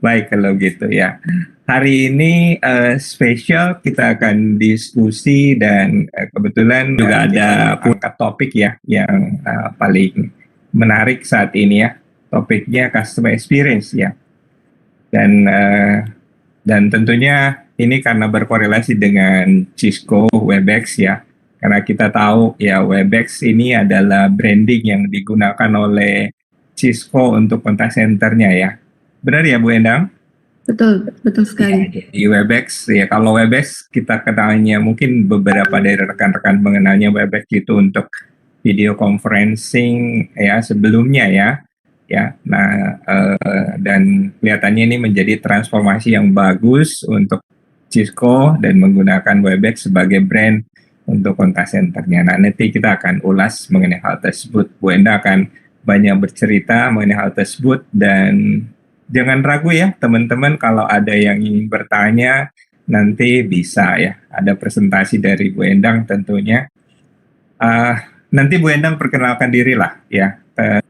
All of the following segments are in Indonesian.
Baik kalau gitu ya. Hari ini spesial kita akan diskusi dan kebetulan juga ada angkat topik ya yang paling menarik saat ini ya. Topiknya customer experience ya. Dan dan tentunya ini karena berkorelasi dengan Cisco Webex ya. Karena kita tahu ya Webex ini adalah branding yang digunakan oleh Cisco untuk contact center-nya ya. Benar ya Bu Endang? Betul, betul sekali. Ya, di Webex ya, kalau Webex kita kenalnya mungkin beberapa dari rekan-rekan mengenalnya Webex itu untuk video conferencing ya sebelumnya ya. Nah dan kelihatannya ini menjadi transformasi yang bagus untuk Cisco dan menggunakan Webex sebagai brand untuk contact center-nya. Nah nanti kita akan ulas mengenai hal tersebut. Bu Enda akan banyak bercerita mengenai hal tersebut dan jangan ragu ya teman-teman kalau ada yang ingin bertanya nanti bisa ya. Ada presentasi dari Bu Endang tentunya. Nanti Bu Endang perkenalkan diri lah ya.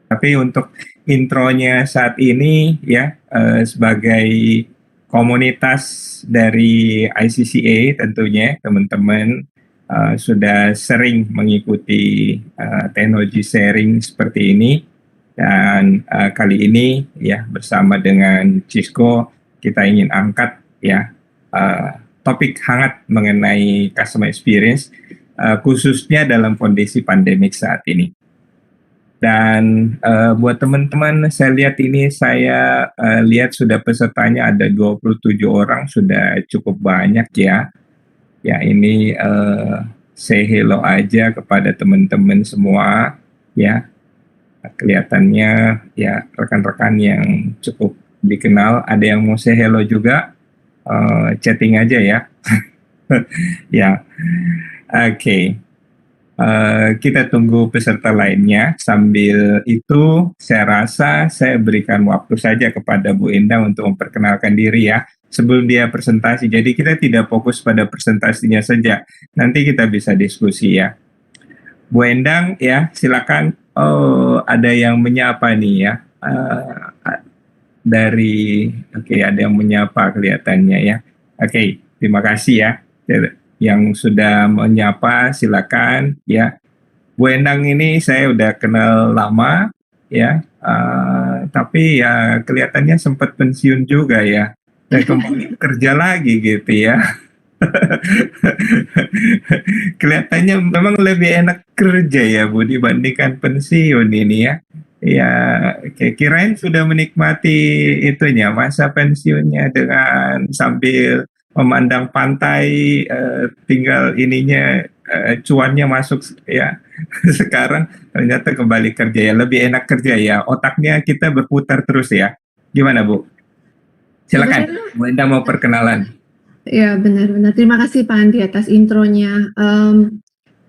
Tapi untuk intronya saat ini ya sebagai komunitas dari ICCA tentunya teman-teman sudah sering mengikuti teknologi sharing seperti ini. Dan kali ini ya bersama dengan Cisco kita ingin angkat ya topik hangat mengenai customer experience khususnya dalam kondisi pandemik saat ini. Dan buat teman-teman saya lihat ini saya lihat sudah pesertanya ada 27 orang sudah cukup banyak ya. Ya ini say hello aja kepada teman-teman semua ya. Kelihatannya ya rekan-rekan yang cukup dikenal. Ada yang mau say hello juga, chatting aja ya. Ya, oke. Kita tunggu peserta lainnya. Sambil itu saya rasa saya berikan waktu saja kepada Bu Endang untuk memperkenalkan diri ya. Sebelum dia presentasi, jadi kita tidak fokus pada presentasinya saja. Nanti kita bisa diskusi ya. Bu Endang ya silakan. Oh ada yang menyapa nih ya dari oke, ada yang menyapa kelihatannya ya. Oke, terima kasih ya yang sudah menyapa, silakan ya. Bu Endang ini saya udah kenal lama ya, tapi ya kelihatannya sempat pensiun juga ya dan kembali kerja lagi gitu ya. Kelihatannya memang lebih enak kerja ya Bu dibandingkan pensiun ini ya. Ya, kirain sudah menikmati itunya masa pensiunnya dengan sambil memandang pantai, tinggal ininya cuannya masuk ya. Sekarang ternyata kembali kerja ya, lebih enak kerja ya. Otaknya kita berputar terus ya. Gimana Bu? Silakan, Bu Enda mau perkenalan. Ya, benar-benar. Terima kasih Pak Andi atas intronya.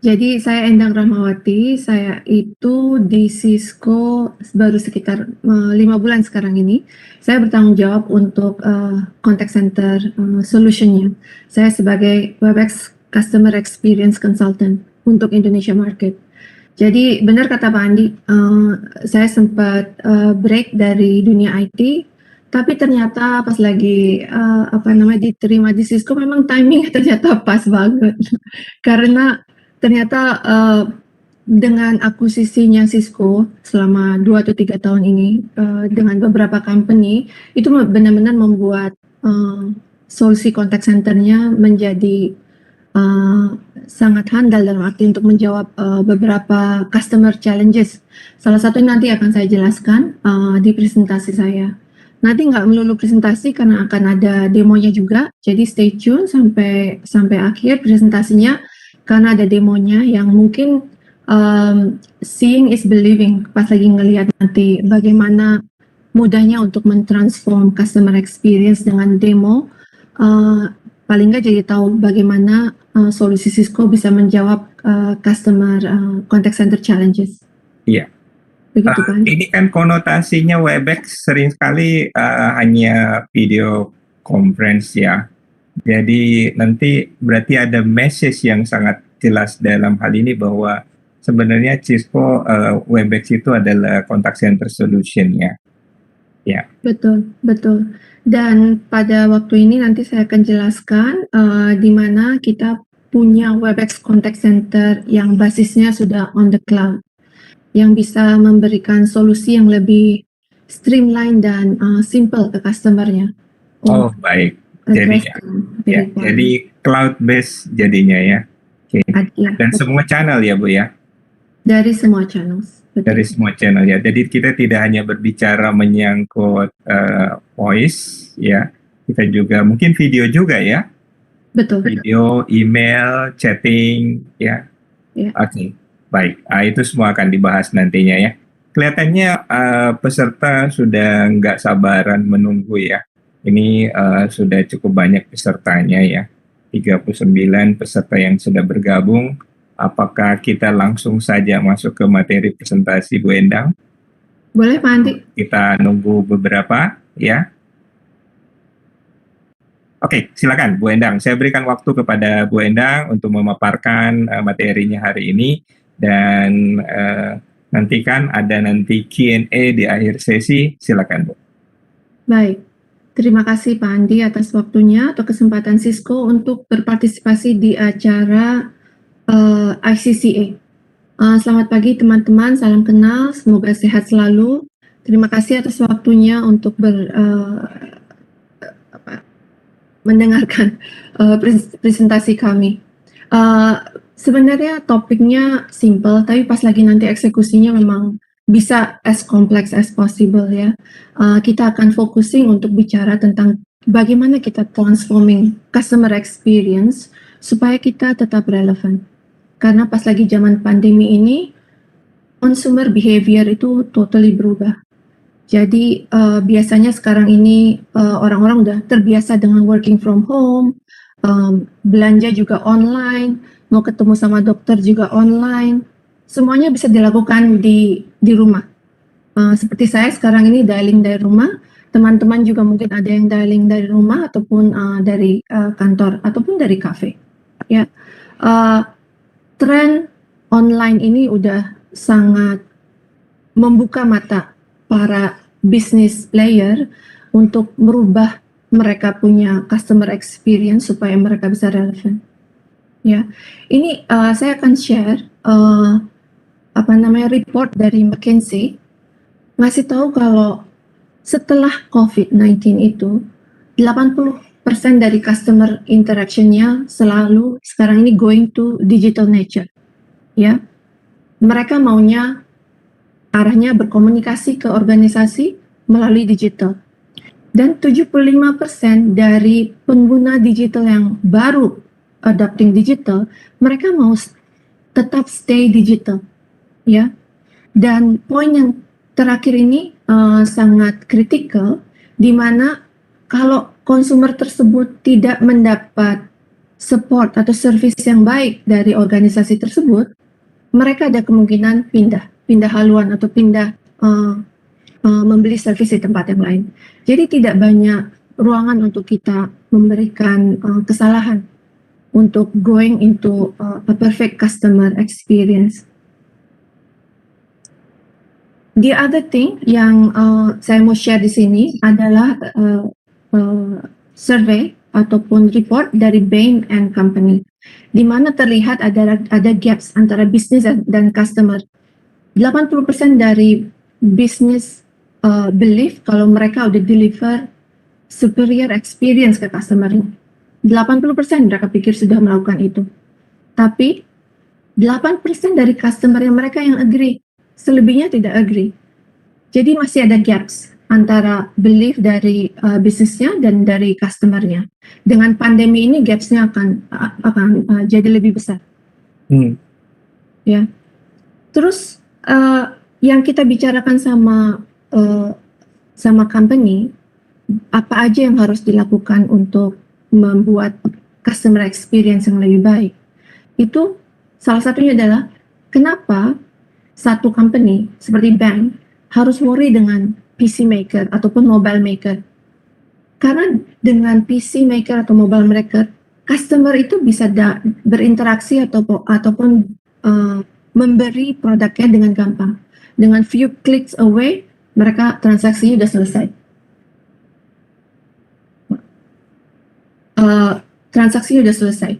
Jadi saya Endang Rahmawati, saya itu di Cisco baru sekitar 5 bulan sekarang ini. Saya bertanggung jawab untuk contact center solutionnya. Saya sebagai Webex Customer Experience Consultant untuk Indonesia Market. Jadi benar kata Pak Andi, saya sempat break dari dunia IT, tapi ternyata pas lagi diterima di Cisco memang timing ternyata pas banget. Karena ternyata dengan akuisisinya Cisco selama 2 atau 3 tahun ini dengan beberapa company itu benar-benar membuat solusi contact center-nya menjadi sangat handal dalam arti untuk menjawab beberapa customer challenges. Salah satunya nanti akan saya jelaskan di presentasi saya. Nanti nggak melulu presentasi karena akan ada demonya juga, jadi stay tune sampai akhir presentasinya karena ada demonya yang mungkin seeing is believing pas lagi ngelihat nanti bagaimana mudahnya untuk mentransform customer experience dengan demo, paling nggak jadi tahu bagaimana solusi Cisco bisa menjawab customer contact center challenges. Iya. Begitu Pak. Ini kan konotasinya Webex sering sekali hanya video conference ya. Jadi nanti berarti ada message yang sangat jelas dalam hal ini bahwa sebenarnya Cisco Webex itu adalah contact center solution ya. Ya. Betul, betul. Dan pada waktu ini nanti saya akan jelaskan di mana kita punya Webex Contact Center yang basisnya sudah on the cloud, yang bisa memberikan solusi yang lebih streamline dan simple ke customer-nya Oh, untuk baik. address Ya, jadi cloud based jadinya ya. Oke. ya, Dan semua channel ya, Bu ya. dari semua channels. Dari Betul. semua channel ya. Jadi kita tidak hanya berbicara menyangkut voice ya. Kita juga mungkin video juga ya. Betul. Video, email, chatting ya. Ya. Oke, baik. Itu semua akan dibahas nantinya ya. Kelihatannya peserta sudah nggak sabaran menunggu ya. Ini sudah cukup banyak pesertanya ya. 39 peserta yang sudah bergabung. Apakah kita langsung saja masuk ke materi presentasi Bu Endang? Boleh Pak Andi? Kita nunggu beberapa ya. Oke, silakan Bu Endang. Saya berikan waktu kepada Bu Endang untuk memaparkan materinya hari ini dan nantikan ada nanti Q&A di akhir sesi. Silakan Bu. Baik. Terima kasih Pak Andi atas waktunya atau kesempatan Cisco untuk berpartisipasi di acara ICCA. Selamat pagi teman-teman, salam kenal, semoga sehat selalu. Terima kasih atas waktunya untuk mendengarkan presentasi kami. Sebenarnya topiknya simple, tapi pas lagi nanti eksekusinya memang bisa as complex as possible ya. Kita akan focusing untuk bicara tentang bagaimana kita transforming customer experience supaya kita tetap relevan. Karena pas lagi zaman pandemi ini, consumer behavior itu totally berubah. Jadi biasanya sekarang ini orang-orang udah terbiasa dengan working from home, belanja juga online, mau ketemu sama dokter juga online, semuanya bisa dilakukan di rumah. Seperti saya sekarang ini dialing dari rumah, teman-teman juga mungkin ada yang dialing dari rumah ataupun dari kantor ataupun dari kafe. Ya, tren online ini udah sangat membuka mata para business player untuk merubah mereka punya customer experience supaya mereka bisa relevan. Ya, ini saya akan share report dari McKinsey ngasih tahu kalau setelah COVID-19 itu 80% dari customer interaction-nya selalu sekarang ini going to digital nature. Ya, mereka maunya arahnya berkomunikasi ke organisasi melalui digital. Dan 75% dari pengguna digital yang baru adopting digital, mereka mau tetap stay digital. Ya. Dan poin yang terakhir ini sangat kritikal, di mana kalau konsumer tersebut tidak mendapat support atau service yang baik dari organisasi tersebut, mereka ada kemungkinan pindah haluan atau pindah membeli servis di tempat yang lain. Jadi tidak banyak ruangan untuk kita memberikan kesalahan untuk going into a perfect customer experience. The other thing yang saya mau share di sini adalah survei ataupun report dari Bain and Company, di mana terlihat ada gaps antara bisnis dan customer. 80% dari bisnis believe kalau mereka udah deliver superior experience ke customer-nya. 80% mereka pikir sudah melakukan itu. Tapi 8% dari customer yang mereka yang agree, selebihnya tidak agree. Jadi masih ada gaps antara belief dari bisnisnya dan dari customer-nya. Dengan pandemi ini gapsnya akan jadi lebih besar. Ya. Terus yang kita bicarakan sama company, apa aja yang harus dilakukan untuk membuat customer experience yang lebih baik. Itu salah satunya adalah kenapa satu company seperti bank harus worry dengan PC maker ataupun mobile maker. Karena dengan PC maker atau mobile maker, customer itu bisa berinteraksi ataupun memberi produknya dengan gampang. Dengan few clicks away, mereka transaksinya udah selesai. Transaksinya udah selesai,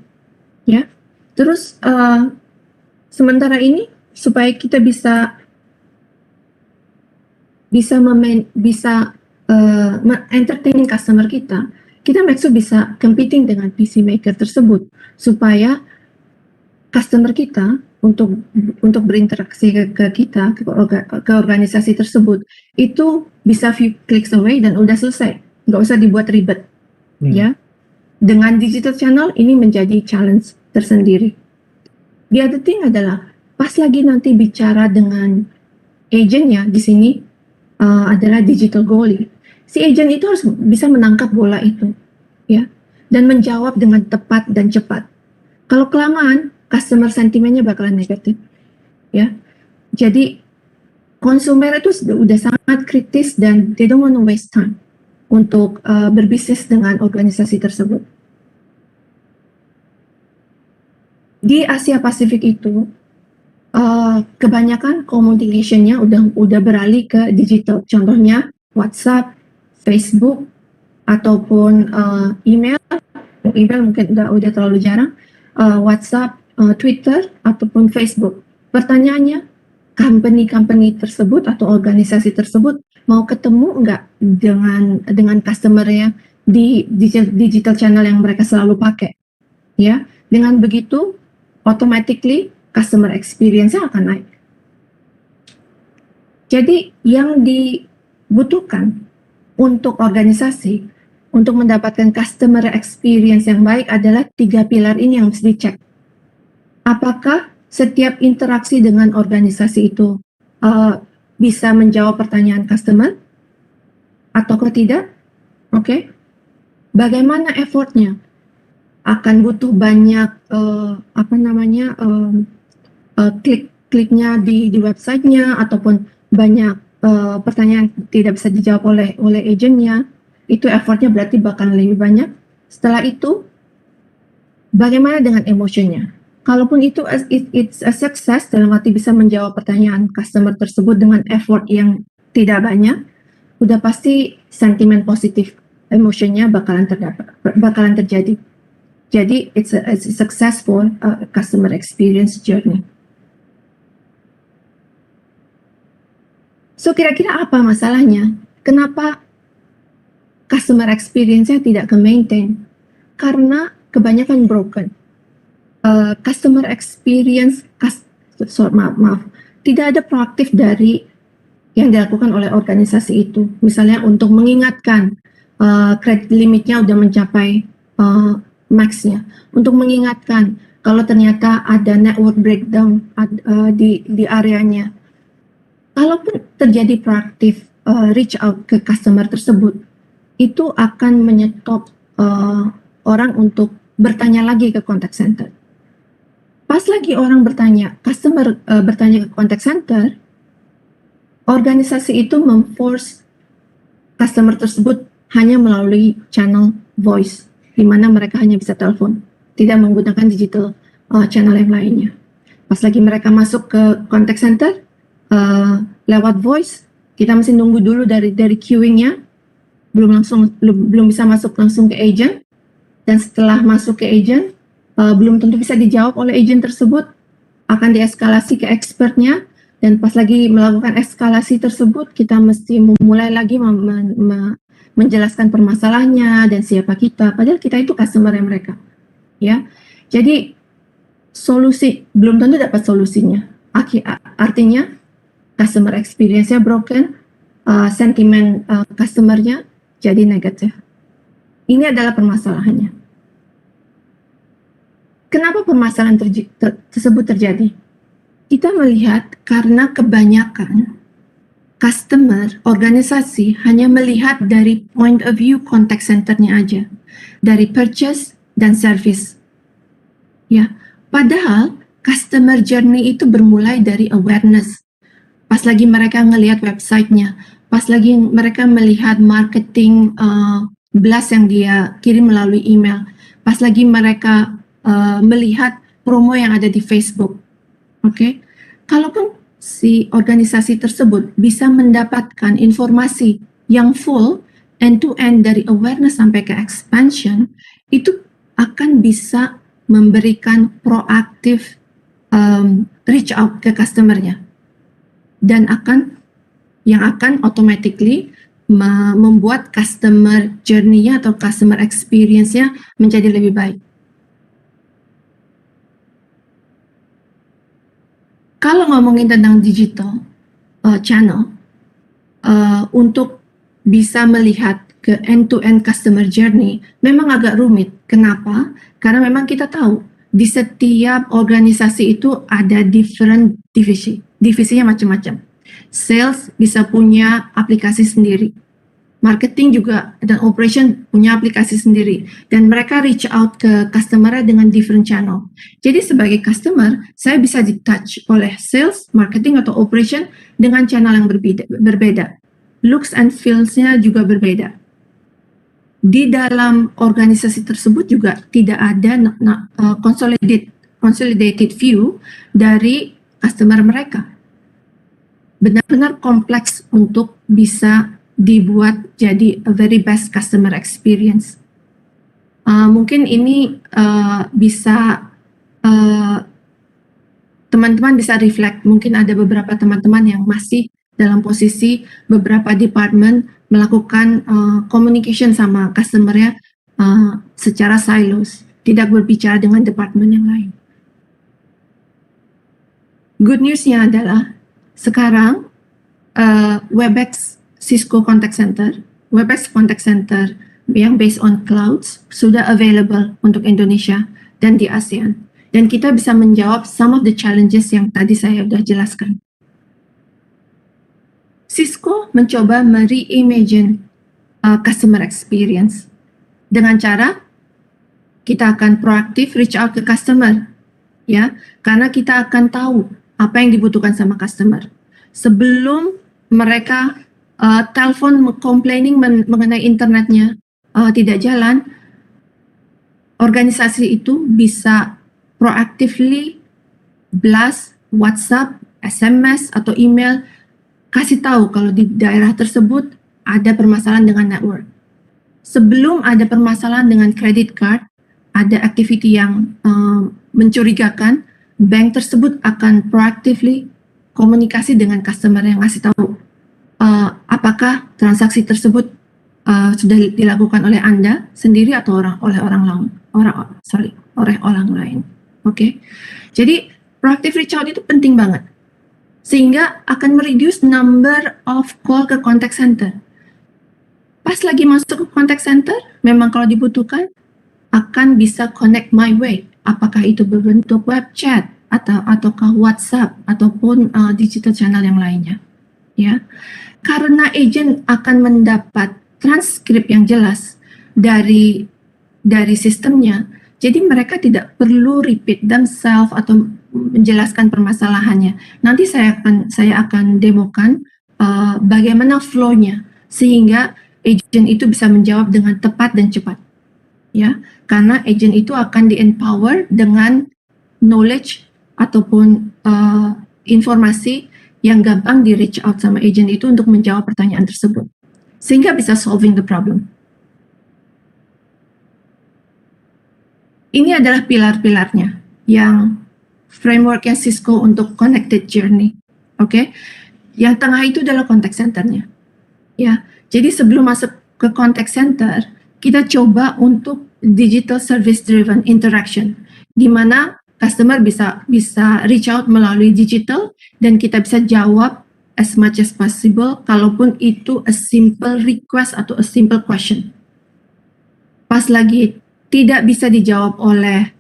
ya. Terus sementara ini supaya kita bisa entertaining customer kita make sure bisa competing dengan PC maker tersebut supaya customer kita untuk berinteraksi ke kita ke organisasi tersebut itu bisa few clicks away dan udah selesai, nggak usah dibuat ribet. Ya, dengan digital channel ini menjadi challenge tersendiri. The other thing adalah pas lagi nanti bicara dengan agentnya di sini adalah digital goalie. Si agent itu harus bisa menangkap bola itu, ya, dan menjawab dengan tepat dan cepat. Kalau kelamaan, customer sentimennya bakalan negatif, ya. Jadi konsumer itu udah sangat kritis dan they don't want to waste time untuk berbisnis dengan organisasi tersebut. Di Asia Pasifik itu kebanyakan communication-nya udah beralih ke digital. Contohnya WhatsApp, Facebook, ataupun email. Email mungkin udah terlalu jarang. WhatsApp, Twitter, ataupun Facebook. Pertanyaannya, company tersebut atau organisasi tersebut mau ketemu nggak dengan customer-nya di digital channel yang mereka selalu pakai, ya. Dengan begitu, automatically customer experience-nya akan naik. Jadi yang dibutuhkan untuk organisasi untuk mendapatkan customer experience yang baik adalah 3 pilar ini yang mesti dicek. Apakah setiap interaksi dengan organisasi itu bisa menjawab pertanyaan customer ataukah tidak? Oke. Bagaimana effortnya? Akan butuh banyak kliknya di websitenya ataupun banyak pertanyaan tidak bisa dijawab oleh agentnya, itu effortnya berarti bakal lebih banyak. Setelah itu, bagaimana dengan emotionnya? Kalaupun itu it's a success dalam arti bisa menjawab pertanyaan customer tersebut dengan effort yang tidak banyak, udah pasti sentimen positif emotionnya bakalan terjadi. Jadi it's a successful customer experience journey. So kira-kira apa masalahnya? Kenapa customer experience-nya tidak ke-maintain? Karena kebanyakan broken. Customer experience, tidak ada proaktif dari yang dilakukan oleh organisasi itu. Misalnya untuk mengingatkan credit limitnya udah mencapai max-nya. Untuk mengingatkan kalau ternyata ada network breakdown di areanya. Kalaupun terjadi proaktif reach out ke customer tersebut, itu akan menyetop orang untuk bertanya lagi ke contact center. Pas lagi orang customer bertanya ke contact center, organisasi itu memforce customer tersebut hanya melalui channel voice, di mana mereka hanya bisa telepon, tidak menggunakan digital channel yang lainnya. Pas lagi mereka masuk ke contact center, lewat voice, kita mesti nunggu dulu dari queuing-nya, belum bisa masuk langsung ke agent, dan setelah masuk ke agent, belum tentu bisa dijawab oleh agent tersebut, akan dieskalasi ke expertnya, dan pas lagi melakukan eskalasi tersebut, kita mesti memulai lagi menjelaskan permasalahannya dan siapa kita, padahal kita itu customer mereka, ya. Jadi solusi belum tentu dapat solusinya. Artinya customer experience-nya broken, sentimen customer-nya jadi negatif. Ini adalah permasalahannya. Kenapa permasalahan tersebut terjadi? Kita melihat karena kebanyakan customer, organisasi hanya melihat dari point of view contact center-nya aja, dari purchase dan service. Ya, padahal customer journey itu bermulai dari awareness. Pas lagi mereka ngelihat website-nya, pas lagi mereka melihat marketing blast yang dia kirim melalui email, pas lagi mereka melihat promo yang ada di Facebook. Oke. Kalaupun si organisasi tersebut bisa mendapatkan informasi yang full end-to-end dari awareness sampai ke expansion, itu akan bisa memberikan proaktif reach out ke customer-nya, dan yang akan automatically membuat customer journey-nya atau customer experience-nya menjadi lebih baik. Kalau ngomongin tentang digital channel, untuk bisa melihat ke end-to-end customer journey memang agak rumit. Kenapa? Karena memang kita tahu di setiap organisasi itu ada different divisinya macam-macam. Sales bisa punya aplikasi sendiri, marketing juga dan operation punya aplikasi sendiri, dan mereka reach out ke customer dengan different channel. Jadi sebagai customer, saya bisa di-touch oleh sales, marketing atau operation dengan channel yang berbeda. Looks and feels-nya juga berbeda. Di dalam organisasi tersebut juga tidak ada consolidated view dari customer mereka. Benar-benar kompleks untuk bisa dibuat jadi a very best customer experience. Mungkin ini bisa teman-teman bisa reflect. Mungkin ada beberapa teman-teman yang masih dalam posisi beberapa department melakukan communication sama customer-nya secara silos, tidak berbicara dengan departemen yang lain. Good news-nya adalah sekarang Webex Cisco Contact Center, Webex Contact Center yang based on clouds sudah available untuk Indonesia dan di ASEAN. Dan kita bisa menjawab some of the challenges yang tadi saya sudah jelaskan. Cisco mencoba mereimagine customer experience dengan cara kita akan proaktif reach out ke customer, ya, karena kita akan tahu apa yang dibutuhkan sama customer. Sebelum mereka telepon complaining mengenai internetnya tidak jalan, organisasi itu bisa proactively blast WhatsApp, SMS atau email, kasih tahu kalau di daerah tersebut ada permasalahan dengan network. Sebelum ada permasalahan dengan credit card, ada activity yang mencurigakan, bank tersebut akan proactively komunikasi dengan customer yang ngasih tahu apakah transaksi tersebut sudah dilakukan oleh Anda sendiri atau oleh orang lain. Oke. Jadi proactive reach out itu penting banget, sehingga akan mereduce number of call ke contact center. Pas lagi masuk ke contact center, memang kalau dibutuhkan akan bisa connect my way, apakah itu berbentuk web chat ataukah WhatsApp ataupun digital channel yang lainnya, ya. Karena agent akan mendapat transkrip yang jelas dari sistemnya, jadi mereka tidak perlu repeat themselves atau menjelaskan permasalahannya. Nanti saya akan demokan bagaimana flow-nya sehingga agent itu bisa menjawab dengan tepat dan cepat, ya. Karena agent itu akan di-empower dengan knowledge ataupun informasi yang gampang di reach out sama agent itu untuk menjawab pertanyaan tersebut, sehingga bisa solving the problem. Ini adalah pilar-pilarnya yang frameworknya Cisco untuk connected journey. Oke. Yang tengah itu adalah contact center-nya, ya. Jadi sebelum masuk ke contact center, kita coba untuk digital service driven interaction, di mana customer bisa reach out melalui digital dan kita bisa jawab as much as possible, kalaupun itu a simple request atau a simple question. Pas lagi tidak bisa dijawab oleh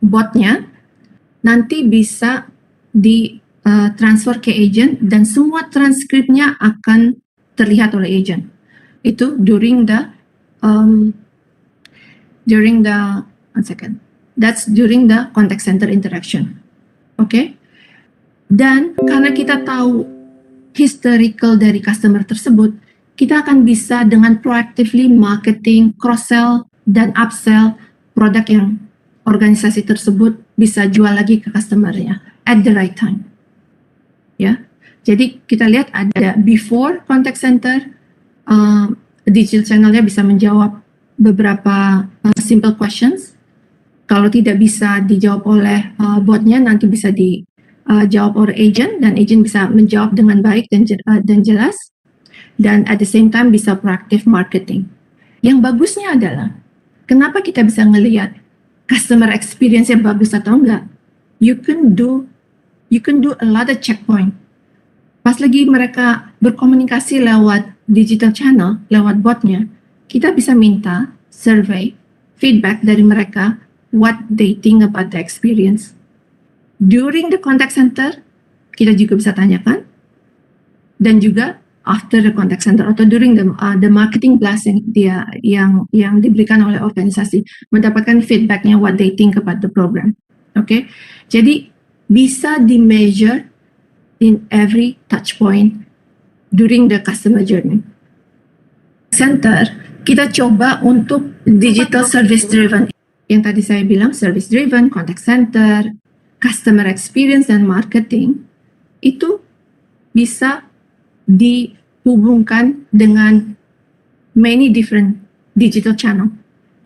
botnya, nanti bisa di transfer ke agent dan semua transkripnya akan terlihat oleh agent. Itu during the that's during the contact center interaction. Oke. Dan karena kita tahu historical dari customer tersebut, kita akan bisa dengan proactively marketing, cross-sell, dan upsell produk yang organisasi tersebut bisa jual lagi ke customer-nya. at the right time. Ya, jadi kita lihat ada before contact center, digital channelnya bisa menjawab beberapa simple questions. Kalau tidak bisa dijawab oleh botnya, nanti bisa dijawab oleh agent, dan agent bisa menjawab dengan baik dan jelas, dan at the same time bisa proactive marketing. Yang bagusnya adalah, kenapa kita bisa ngelihat customer experience yang bagus atau enggak? You can do a lot of checkpoint. Pas lagi mereka berkomunikasi lewat digital channel, lewat botnya, kita bisa minta survey, feedback dari mereka, what they think about the experience. During the contact center, kita juga bisa tanyakan, dan juga after the contact center atau during the marketing blast yang diberikan oleh organisasi, mendapatkan feedbacknya what they think about the program. Oke, jadi bisa di measure in every touch point during the customer journey. Center, kita coba untuk digital service driven. Yang tadi saya bilang service driven, contact center, customer experience, dan marketing, itu bisa dihubungkan dengan many different digital channel.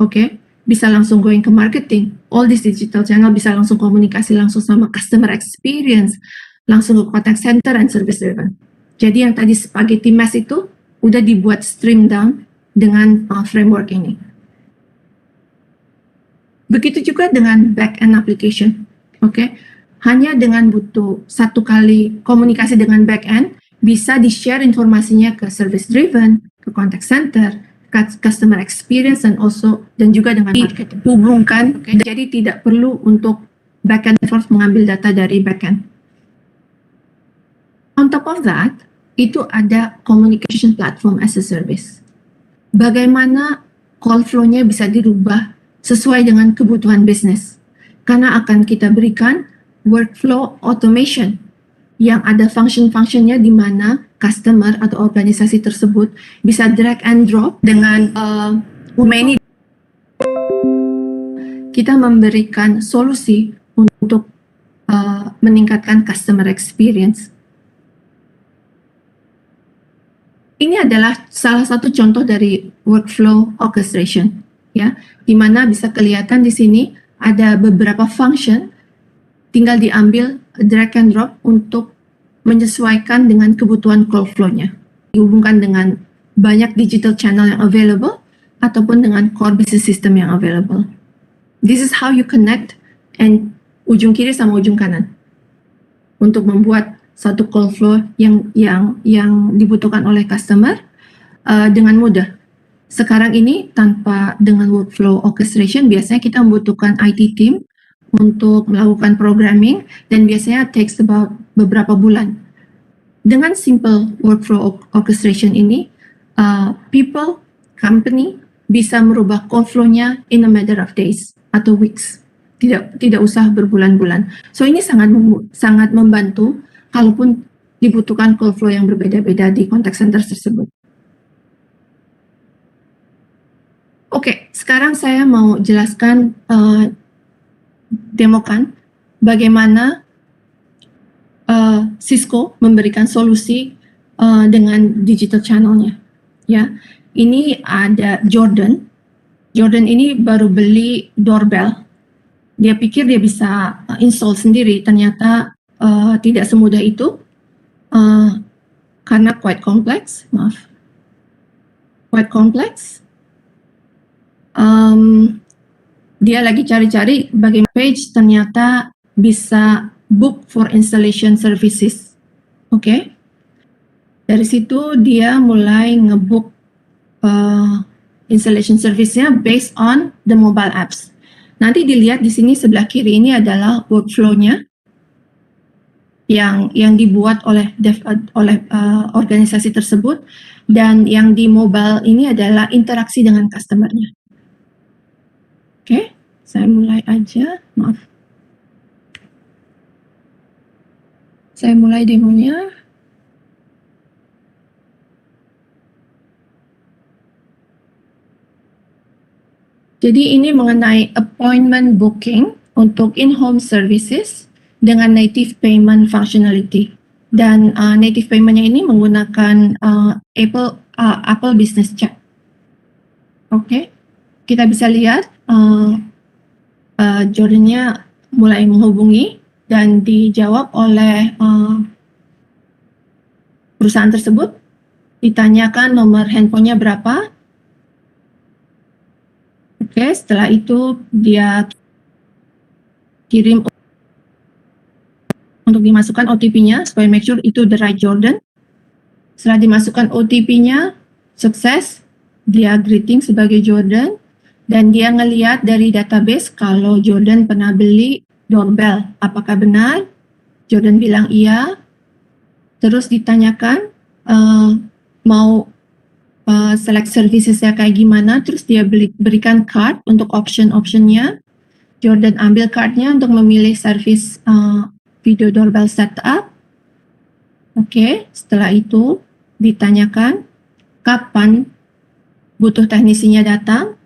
Oke, bisa langsung going ke marketing. All this digital channel bisa langsung komunikasi langsung sama customer experience, langsung ke contact center and service driven. Jadi yang tadi spaghetti mess itu udah dibuat stream down dengan framework ini. Begitu juga dengan back-end application. Oke, hanya dengan butuh satu kali komunikasi dengan back-end, bisa di-share informasinya ke service driven, ke contact center, customer experience, dan juga dengan marketing. Hubungkan, jadi tidak perlu untuk back-end force mengambil data dari back-end. On top of that, itu ada communication platform as a service. Bagaimana call flow-nya bisa dirubah sesuai dengan kebutuhan bisnis. Karena akan kita berikan workflow automation yang ada function-functionnya di mana customer atau organisasi tersebut bisa drag and drop dengan many. Kita memberikan solusi untuk meningkatkan customer experience. Ini adalah salah satu contoh dari workflow orchestration, ya, di mana bisa kelihatan di sini ada beberapa function, tinggal diambil drag and drop untuk menyesuaikan dengan kebutuhan call flow-nya, dihubungkan dengan banyak digital channel yang available ataupun dengan core business system yang available. This is how you connect and ujung kiri sama ujung kanan untuk membuat satu call flow yang dibutuhkan oleh customer dengan mudah. Sekarang ini tanpa dengan workflow orchestration, biasanya kita membutuhkan IT team untuk melakukan programming, dan biasanya takes about beberapa bulan. Dengan simple workflow orchestration ini, company bisa merubah call flow-nya in a matter of days atau weeks. Tidak usah berbulan-bulan. So ini sangat membantu kalaupun dibutuhkan call flow yang berbeda-beda di contact center tersebut. Oke, sekarang saya mau jelaskan, demokan bagaimana Cisco memberikan solusi dengan digital channelnya. Ya, ini ada Jordan. Jordan ini baru beli doorbell. Dia pikir dia bisa install sendiri, ternyata tidak semudah itu karena quite complex. Dia lagi cari-cari bagaimana page, ternyata bisa book for installation services. Oke. Dari situ dia mulai ngebook installation service-nya based on the mobile apps. Nanti dilihat di sini sebelah kiri ini adalah workflow-nya yang dibuat oleh organisasi tersebut, dan yang di mobile ini adalah interaksi dengan customer-nya. Oke, saya mulai aja, maaf. Saya mulai demonya. Jadi ini mengenai appointment booking untuk in-home services dengan native payment functionality. Dan native paymentnya ini menggunakan Apple Business Chat. Oke, kita bisa lihat Jordannya mulai menghubungi dan dijawab oleh perusahaan tersebut. Ditanyakan nomor handphonenya berapa. Oke, setelah itu dia kirim untuk dimasukkan OTP-nya supaya make sure itu the right Jordan. Setelah dimasukkan OTP-nya, sukses, dia greeting sebagai Jordan dan dia ngelihat dari database kalau Jordan pernah beli doorbell. Apakah benar? Jordan bilang iya. Terus ditanyakan mau select servicesnya kayak gimana, terus dia berikan card untuk option-optionnya. Jordan ambil cardnya untuk memilih service video doorbell setup. Oke, setelah itu ditanyakan kapan butuh teknisinya datang.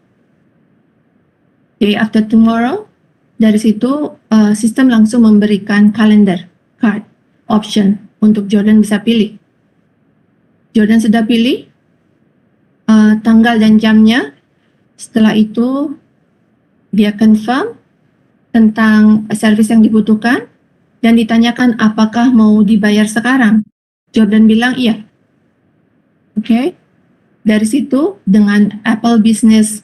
Day after tomorrow. Dari situ sistem langsung memberikan calendar card option untuk Jordan bisa pilih. Jordan sudah pilih tanggal dan jamnya. Setelah itu dia confirm tentang service yang dibutuhkan dan ditanyakan apakah mau dibayar sekarang. Jordan bilang iya. Oke. Dari situ dengan Apple Business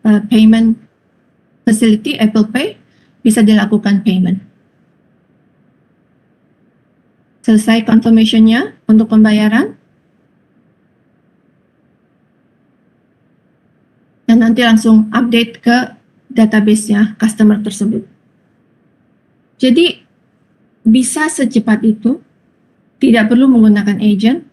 Payment Facility, Apple Pay, bisa dilakukan payment. Selesai confirmation-nya untuk pembayaran. Dan nanti langsung update ke database-nya customer tersebut. Jadi bisa secepat itu, tidak perlu menggunakan agent,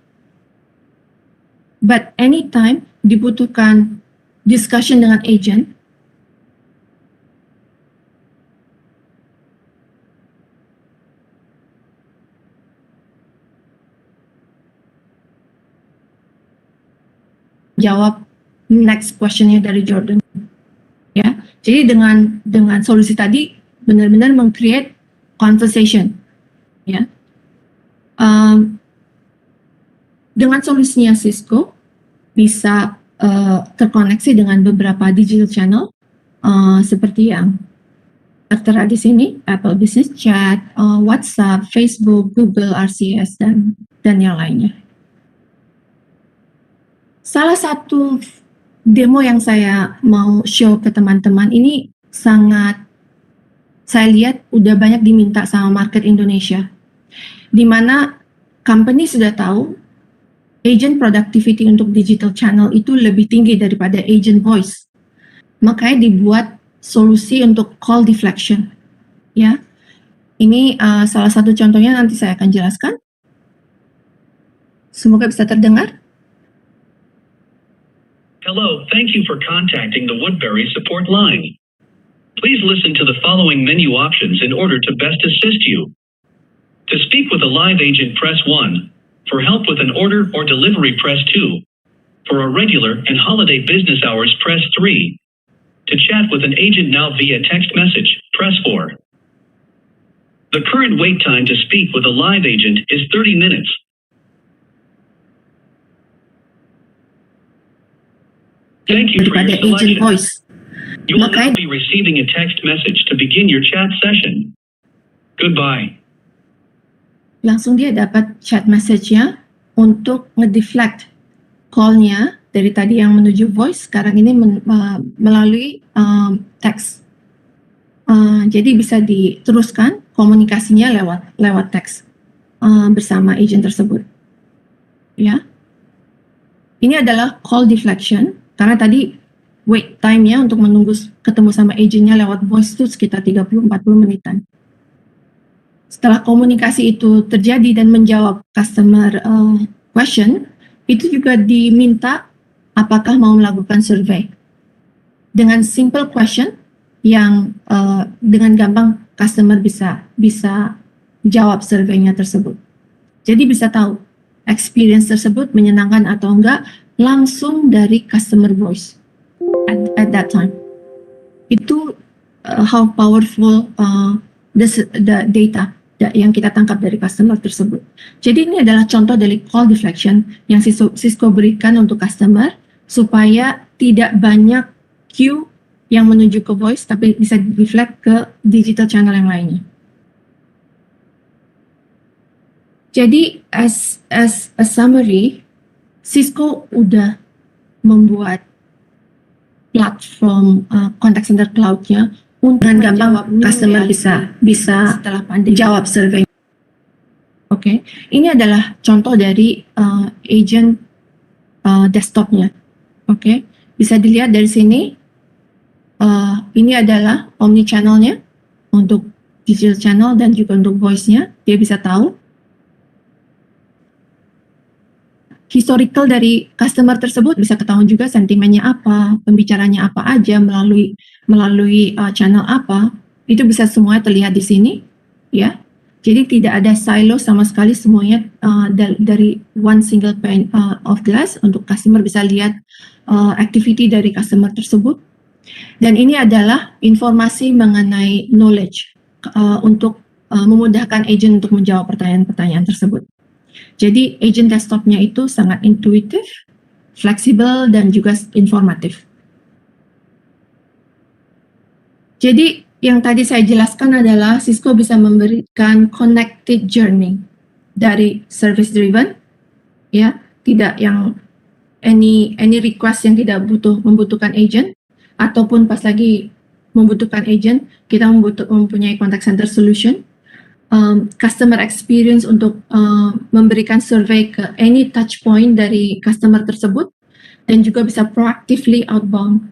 but anytime dibutuhkan discussion dengan agent, jawab next question-nya dari Jordan. Ya, jadi dengan solusi tadi benar-benar meng-create conversation. Ya, dengan solusinya Cisco bisa terkoneksi dengan beberapa digital channel seperti yang tertera di sini, Apple Business Chat, WhatsApp, Facebook, Google, RCS dan yang lainnya. Salah satu demo yang saya mau show ke teman-teman ini sangat saya lihat udah banyak diminta sama market Indonesia, di mana company sudah tahu agent productivity untuk digital channel itu lebih tinggi daripada agent voice. Makanya dibuat solusi untuk call deflection. Ya, ini salah satu contohnya nanti saya akan jelaskan. Semoga bisa terdengar. Hello, thank you for contacting the Woodbury support line. Please listen to the following menu options in order to best assist you. To speak with a live agent, press 1. For help with an order or delivery, press 2. For a regular and holiday business hours, press 3. To chat with an agent now via text message, press 4. The current wait time to speak with a live agent is 30 minutes. Thank you for your selection. You will now be receiving a text message to begin your chat session. Goodbye. Langsung dia dapat chat message-nya untuk ngedeflect call-nya dari tadi yang menuju voice, sekarang ini melalui teks. Jadi bisa diteruskan komunikasinya lewat teks bersama agent tersebut. Ya, ini adalah call deflection. Karena tadi wait time-nya untuk menunggu ketemu sama agentnya lewat voice itu sekitar 30-40 menitan. Setelah komunikasi itu terjadi dan menjawab customer question, itu juga diminta apakah mau melakukan survei. Dengan simple question yang dengan gampang customer bisa jawab surveinya tersebut. Jadi bisa tahu experience tersebut menyenangkan atau enggak langsung dari customer voice at that time. Itu how powerful the data yang kita tangkap dari customer tersebut. Jadi ini adalah contoh dari call deflection yang Cisco berikan untuk customer supaya tidak banyak queue yang menuju ke voice, tapi bisa deflect ke digital channel yang lainnya. Jadi as a summary, Cisco udah membuat platform contact center cloud-nya untuk dengan gampang customer bisa setelah pandemi jawab survei. Oke, ini adalah contoh dari agent desktopnya. Oke, bisa dilihat dari sini. Ini adalah omni channelnya untuk digital channel dan juga untuk voice-nya. Dia bisa tahu historical dari customer tersebut, bisa ketahuan juga sentimennya apa, pembicaranya apa aja melalui channel apa, itu bisa semuanya terlihat di sini, ya. Jadi tidak ada silo sama sekali, semuanya dari one single pane of glass untuk customer bisa lihat activity dari customer tersebut. Dan ini adalah informasi mengenai knowledge untuk memudahkan agent untuk menjawab pertanyaan-pertanyaan tersebut. Jadi agent desktopnya itu sangat intuitif, fleksibel, dan juga informatif. Jadi yang tadi saya jelaskan adalah Cisco bisa memberikan connected journey dari service driven, ya, tidak yang any request yang tidak membutuhkan agent, ataupun pas lagi membutuhkan agent, kita mempunyai contact center solution. Customer experience untuk memberikan survei ke any touch point dari customer tersebut, dan juga bisa proactively outbound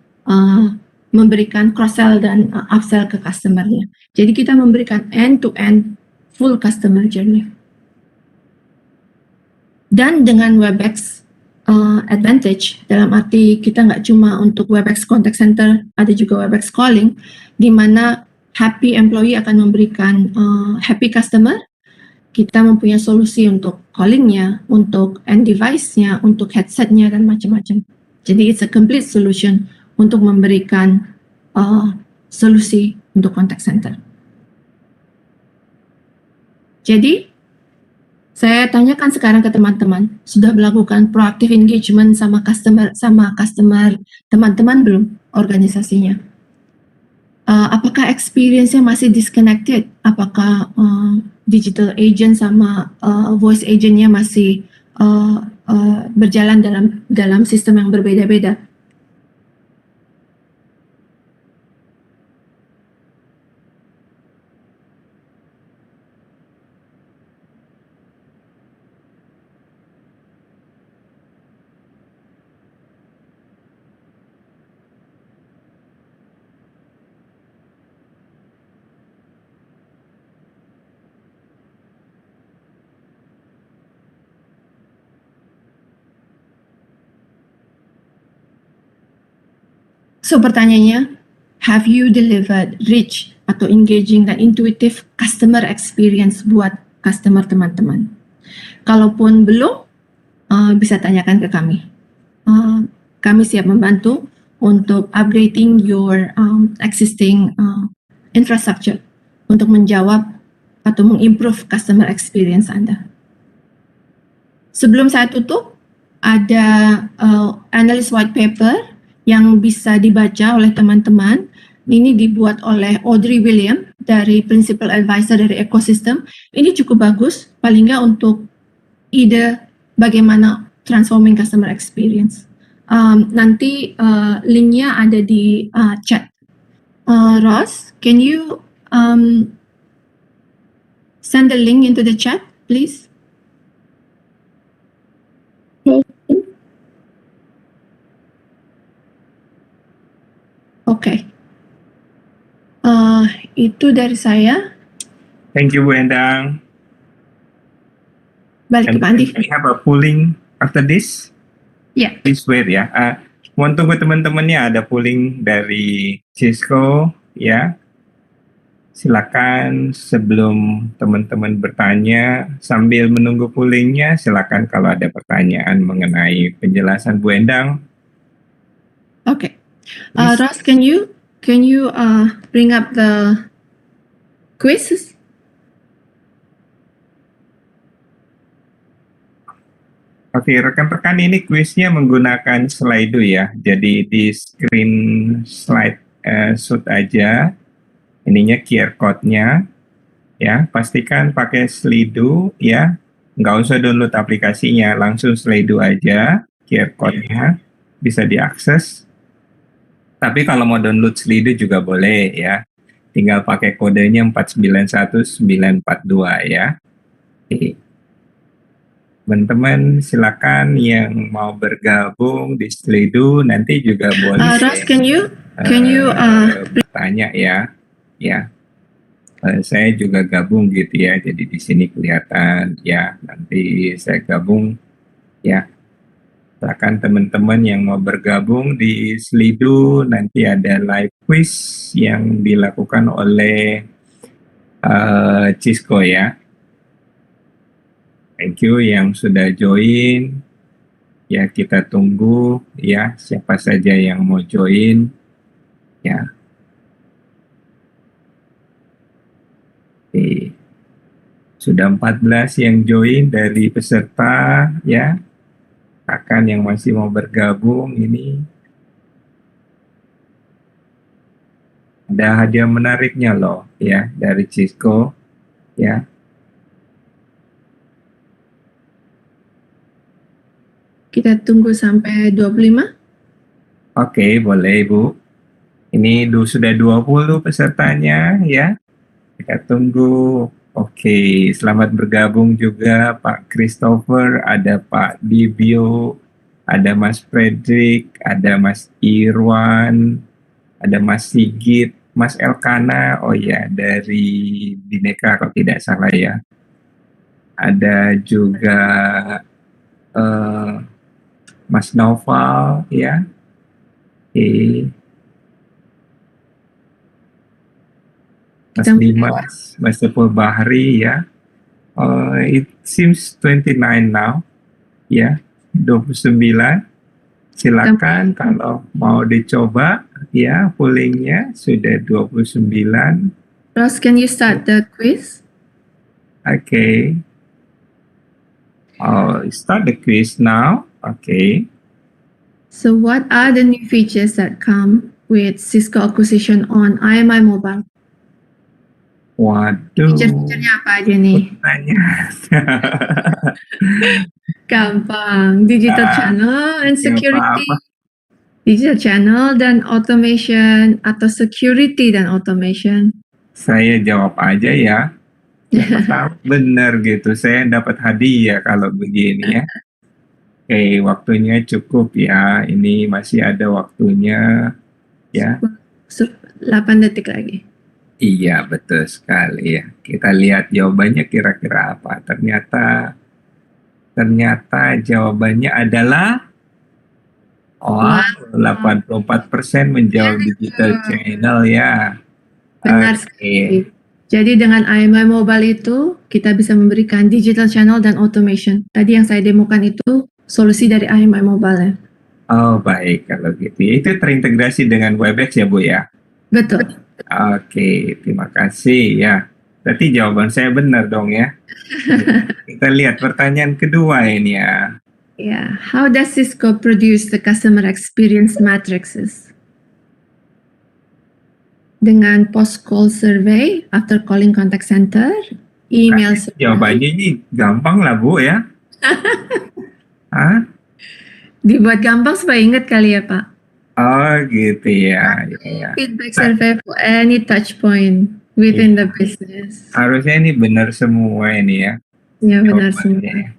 memberikan cross-sell dan upsell ke customernya. Jadi kita memberikan end-to-end full customer journey. Dan dengan Webex advantage, dalam arti kita nggak cuma untuk Webex contact center, ada juga Webex calling, di mana happy employee akan memberikan happy customer. Kita mempunyai solusi untuk callingnya, untuk end device-nya, untuk headset-nya, dan macam-macam. Jadi it's a complete solution untuk memberikan solusi untuk contact center. Jadi saya tanyakan sekarang ke teman-teman, sudah melakukan proactive engagement sama customer teman-teman belum organisasinya? Apakah experience-nya masih disconnected? Apakah digital agent sama voice agent-nya masih berjalan dalam sistem yang berbeda-beda? So pertanyaannya, have you delivered rich atau engaging dan intuitive customer experience buat customer teman-teman? Kalaupun belum, bisa tanyakan ke kami. Kami siap membantu untuk upgrading your existing infrastructure untuk menjawab atau mengimprove customer experience Anda. Sebelum saya tutup, ada analyst white paper yang bisa dibaca oleh teman-teman. Ini dibuat oleh Audrey William dari Principal Advisor dari Ecosystem. Ini cukup bagus, paling nggak untuk ide bagaimana transforming customer experience. Nanti linknya ada di chat. Ross, can you send the link into the chat, please? Oke. Itu dari saya. Thank you, Bu Endang. Balik ke Pak Andi. We have a polling after this. Ya. Please wait ya. Mohon tunggu teman-temannya, ada polling dari Cisco ya. Silakan sebelum teman-teman bertanya, sambil menunggu pollingnya, silakan kalau ada pertanyaan mengenai penjelasan Bu Endang. Oke. Ross, can you bring up the quiz? Oke, rekan-rekan, ini kuisnya menggunakan Slido ya. Jadi di screen slide shoot aja, ininya QR code-nya ya. Pastikan pakai Slido ya. Nggak usah download aplikasinya, langsung Slido aja. QR code-nya bisa diakses. Tapi kalau mau download Slido juga boleh ya. Tinggal pakai kodenya 491942 ya. Oke. Teman-teman silakan yang mau bergabung di Slido nanti juga boleh Ros, can you bertanya ya. Ya, saya juga gabung gitu ya. Jadi di sini kelihatan ya. Nanti saya gabung ya. Silakan teman-teman yang mau bergabung di Slido, nanti ada live quiz yang dilakukan oleh Cisco ya. Thank you yang sudah join. Ya, kita tunggu ya siapa saja yang mau join ya. Oke. Sudah 14 yang join dari peserta ya. Akan yang masih mau bergabung ini ada hadiah menariknya loh ya dari Cisco ya. kita tunggu sampai 25? Oke, boleh Ibu. Ini sudah 20 pesertanya ya. Kita tunggu. Oke, selamat bergabung juga Pak Christopher, ada Pak Dibio, ada Mas Frederick, ada Mas Irwan, ada Mas Sigit, Mas Elkana, oh ya dari Bineka kalau tidak salah ya. Ada juga Mas Noval ya. Oke. Mas Dimas, Mas Tepul Bahri ya. It seems 29 now. Ya, 29. Silakan kalau mau dicoba ya, pollingnya sudah 29. Ros, can you start the quiz? Okay. Start the quiz now. Okay. So what are the new features that come with Cisco acquisition on IMI Mobile? Waduh. Feature-featurenya apa aja nih? Tanya. Gampang. Digital channel and security. Apa-apa. Digital channel dan automation atau security dan automation. Saya jawab aja ya. Yang pertama benar gitu. Saya dapat hadiah kalau begini ya. Oke, waktunya cukup ya. Ini masih ada waktunya ya. 8 detik lagi. Iya, betul sekali ya. Kita lihat jawabannya kira-kira apa. Ternyata jawabannya adalah 84% menjawab digital channel ya. Benar sekali. Jadi dengan IMI Mobile itu kita bisa memberikan digital channel dan automation. Tadi yang saya demokan itu solusi dari IMI Mobile ya. Oh baik kalau gitu. Itu terintegrasi dengan Webex ya Bu ya? Betul. Oke, terima kasih ya. Berarti jawaban saya benar dong ya. Kita lihat pertanyaan kedua ini ya. Yeah, how does Cisco produce the customer experience matrices? Dengan post-call survey after calling contact center, email survey. Jawabannya ini gampang lah Bu ya. Hah? Dibuat gampang supaya ingat kali ya Pak. Oh gitu ya. Feedback survey for any touch point within the business. Harusnya ini benar semua ini ya. Ya benar semua.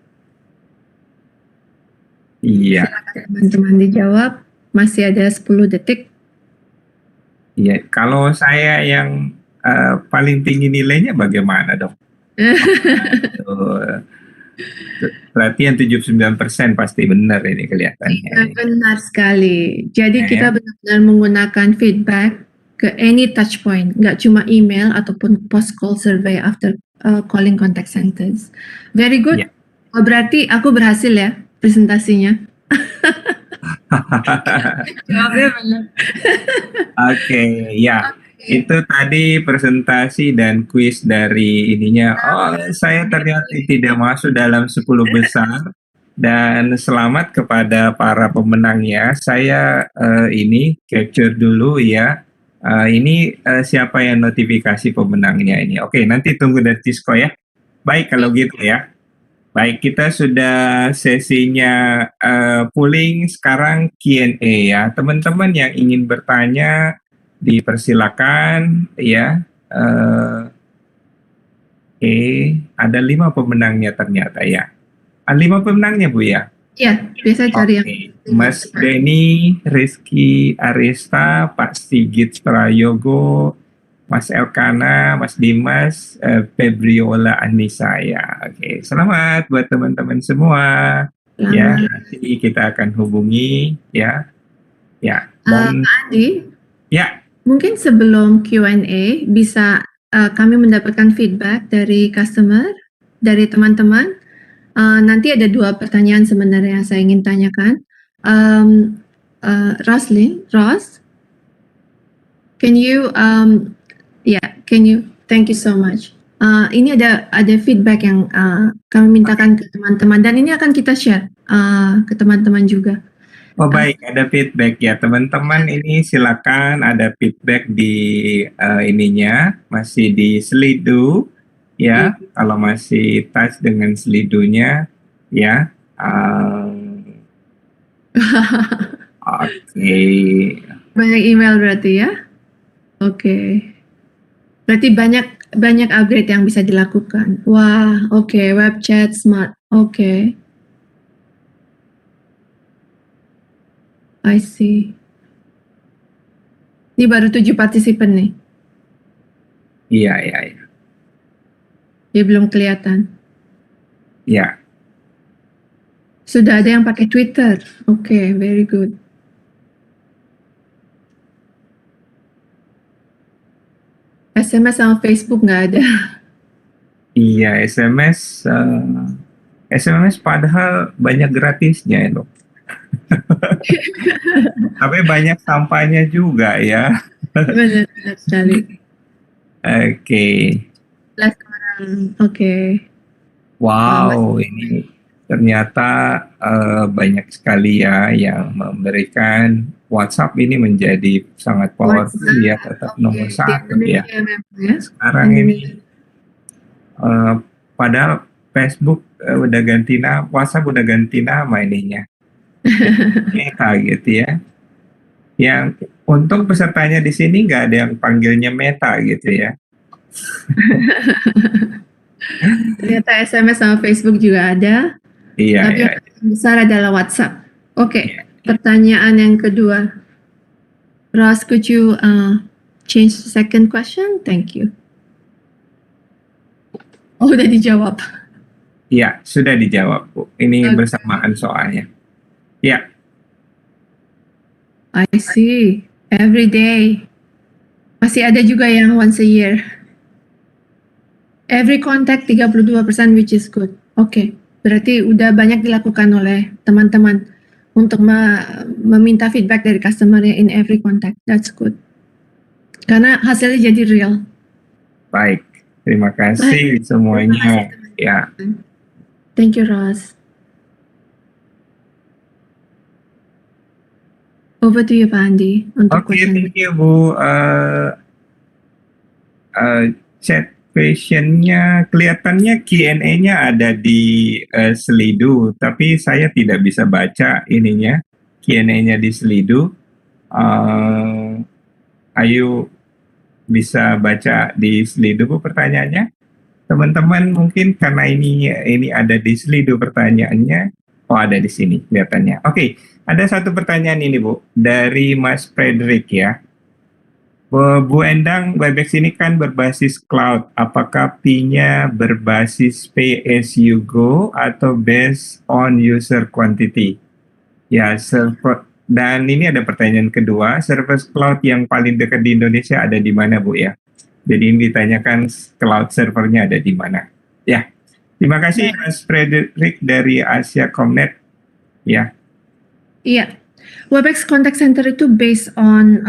Iya. Teman-teman dijawab. Masih ada 10 detik. Iya. Kalau saya yang paling tinggi nilainya bagaimana dong? Berarti yang 79% pasti benar ini kelihatannya. Ya, benar sekali. Jadi kita benar-benar menggunakan feedback ke any touch point, nggak cuma email ataupun post call survey after calling contact centers. Very good. Yeah. Oh, berarti aku berhasil ya presentasinya. Jawabnya benar. Oke, ya. Itu tadi presentasi dan kuis dari ininya. Oh, saya ternyata tidak masuk dalam 10 besar. Dan selamat kepada para pemenangnya. Saya ini capture dulu ya. Ini siapa yang notifikasi pemenangnya ini. Oke, nanti tunggu dari Cisco ya. Baik kalau gitu ya. Baik, kita sudah sesinya polling, sekarang Q&A ya. Teman-teman yang ingin bertanya dipersilakan ya. Oke, ada 5 pemenangnya ternyata ya. Ada 5 pemenangnya Bu ya. Iya, biasa cari yang Oke, Mas Denny, Rizky Arista, Pak Sigit Prayogo, Mas Elkana, Mas Dimas, Febriola Anissa ya. Oke, selamat buat teman-teman semua. Ya, nanti kita akan hubungi ya. Ya, dan Pak Andi, ya, mungkin sebelum Q&A bisa kami mendapatkan feedback dari customer, dari teman-teman. Nanti ada 2 pertanyaan sebenarnya yang saya ingin tanyakan. Ross, can you thank you so much. Ini ada feedback yang kami mintakan ke teman-teman dan ini akan kita share ke teman-teman juga. oh baik, ada feedback ya teman-teman. Ini silakan ada feedback di ininya, masih di Slido ya. Kalau masih touch dengan Slidonya ya. Oke. Banyak email berarti ya? Oke. Berarti banyak upgrade yang bisa dilakukan. Wah, oke, web chat smart. Oke. I see. Ini baru 7 partisipan nih. Iya. Dia belum kelihatan. Ya. Sudah ada yang pakai Twitter. Oke, very good. SMS sama Facebook nggak ada. Iya, SMS padahal banyak gratisnya ya, Dok. Tapi banyak sampahnya juga ya. Benar sekali. Oke. 11 orang. Oke. Wow, ini ternyata banyak sekali ya yang memberikan WhatsApp ini menjadi sangat powerful ya, tetap nomor 1 ya. Sekarang ini padahal Facebook udah ganti nama, WhatsApp udah ganti nama ininya. Meta gitu ya. Yang untung pesertanya di sini nggak ada yang panggilnya Meta gitu ya. Ternyata SMS sama Facebook juga ada. Iya. Tapi yang besar adalah WhatsApp. Oke. Pertanyaan yang kedua. Ross, could you change the second question? Thank you. Oh, udah dijawab. Iya, sudah dijawab, Bu. Ini bersamaan soalnya. Ya. I see. Every day. Masih ada juga yang once a year. Every contact 32%, which is good. Oke. Berarti udah banyak dilakukan oleh teman-teman untuk meminta feedback dari customer in every contact. That's good. Karena hasilnya jadi real. Baik. Terima kasih semuanya. Ya. Thank you, Ross. Over to you, Pak Andi. Oke, thank you, Bu. Chat questionnya kelihatannya Q&A-nya ada di Slido, tapi saya tidak bisa baca ininya Q&A-nya di Slido. Ayo bisa baca di Slido, Bu, pertanyaannya. Teman-teman mungkin karena ini ada di Slido pertanyaannya. Oh, ada di sini kelihatannya. Oke, ada satu pertanyaan ini, Bu, dari Mas Frederick ya. Bu Endang, Webex ini kan berbasis cloud. Apakah P-nya berbasis pay as you go atau based on user quantity? Ya, dan ini ada pertanyaan kedua, service cloud yang paling dekat di Indonesia ada di mana, Bu ya? Jadi ini ditanyakan cloud servernya ada di mana. Ya, terima kasih Mas Frederick dari Asia Comnet. Ya. Iya. Webex Contact Center itu based on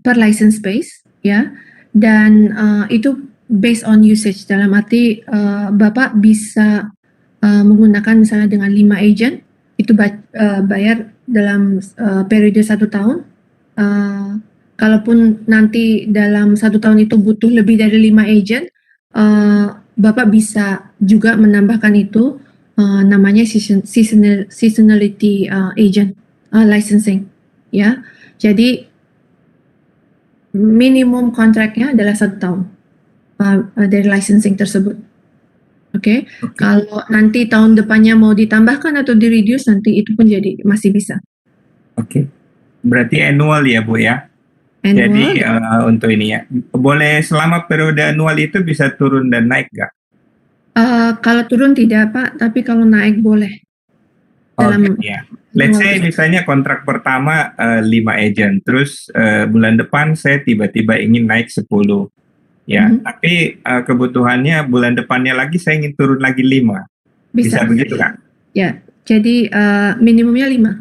per license base, ya. dan itu based on usage, dalam arti Bapak bisa menggunakan misalnya dengan 5 agent, itu bayar dalam periode 1 tahun. Kalaupun nanti dalam 1 tahun itu butuh lebih dari 5 agent, Bapak bisa juga menambahkan itu, namanya seasonality agent licensing, ya. Jadi minimum kontraknya adalah 1 tahun dari licensing tersebut. Oke. Kalau nanti tahun depannya mau ditambahkan atau di-reduce, nanti itu pun jadi masih bisa. Oke. Berarti annual ya, Bu ya? Annual. Jadi untuk ini ya, boleh selama periode annual itu bisa turun dan naik nggak? Kalau turun tidak, Pak, tapi kalau naik boleh. Oke, ya. Let's say misalnya kontrak pertama 5 agent, terus bulan depan saya tiba-tiba ingin naik 10. Ya, tapi kebutuhannya bulan depannya lagi saya ingin turun lagi 5. Bisa begitu kan? Ya, jadi minimumnya 5.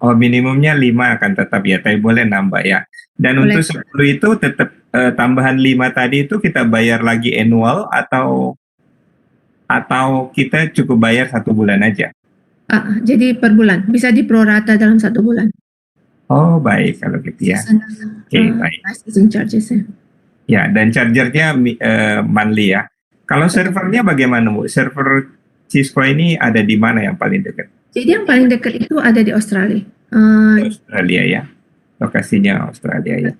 Oh, minimumnya 5 akan tetap ya, tapi boleh nambah ya. Dan Boleh. untuk 10 itu tetap tambahan 5 tadi itu kita bayar lagi annual atau kita cukup bayar 1 bulan aja? Jadi per bulan, bisa diprorata dalam 1 bulan. Oh, baik kalau gitu ya. Oke, baik. Licensing charges-nya. Ya, dan chargernya monthly ya. Kalau servernya bagaimana, Bu? Server Cisco ini ada di mana yang paling dekat? Jadi yang paling dekat itu ada di Australia. Australia ya. Lokasinya Australia ya.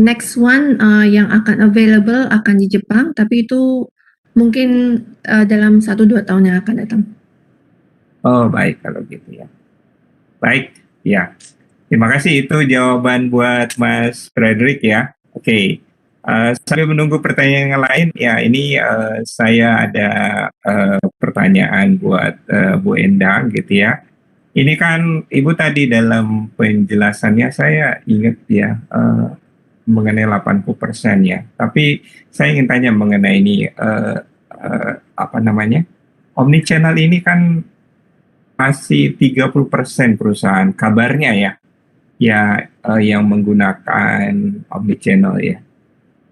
Next one yang akan available akan di Jepang, tapi itu mungkin dalam 1-2 tahun yang akan datang. Oh, baik kalau gitu ya. Baik, ya. Terima kasih, itu jawaban buat Mas Frederick ya. Oke. Sambil menunggu pertanyaan yang lain, ya ini saya ada pertanyaan buat Bu Endang gitu ya. Ini kan Ibu tadi dalam penjelasannya saya ingat ya mengenai 80% ya. Tapi saya ingin tanya mengenai ini omnichannel ini kan masih 30% perusahaan kabarnya ya yang menggunakan omnichannel ya.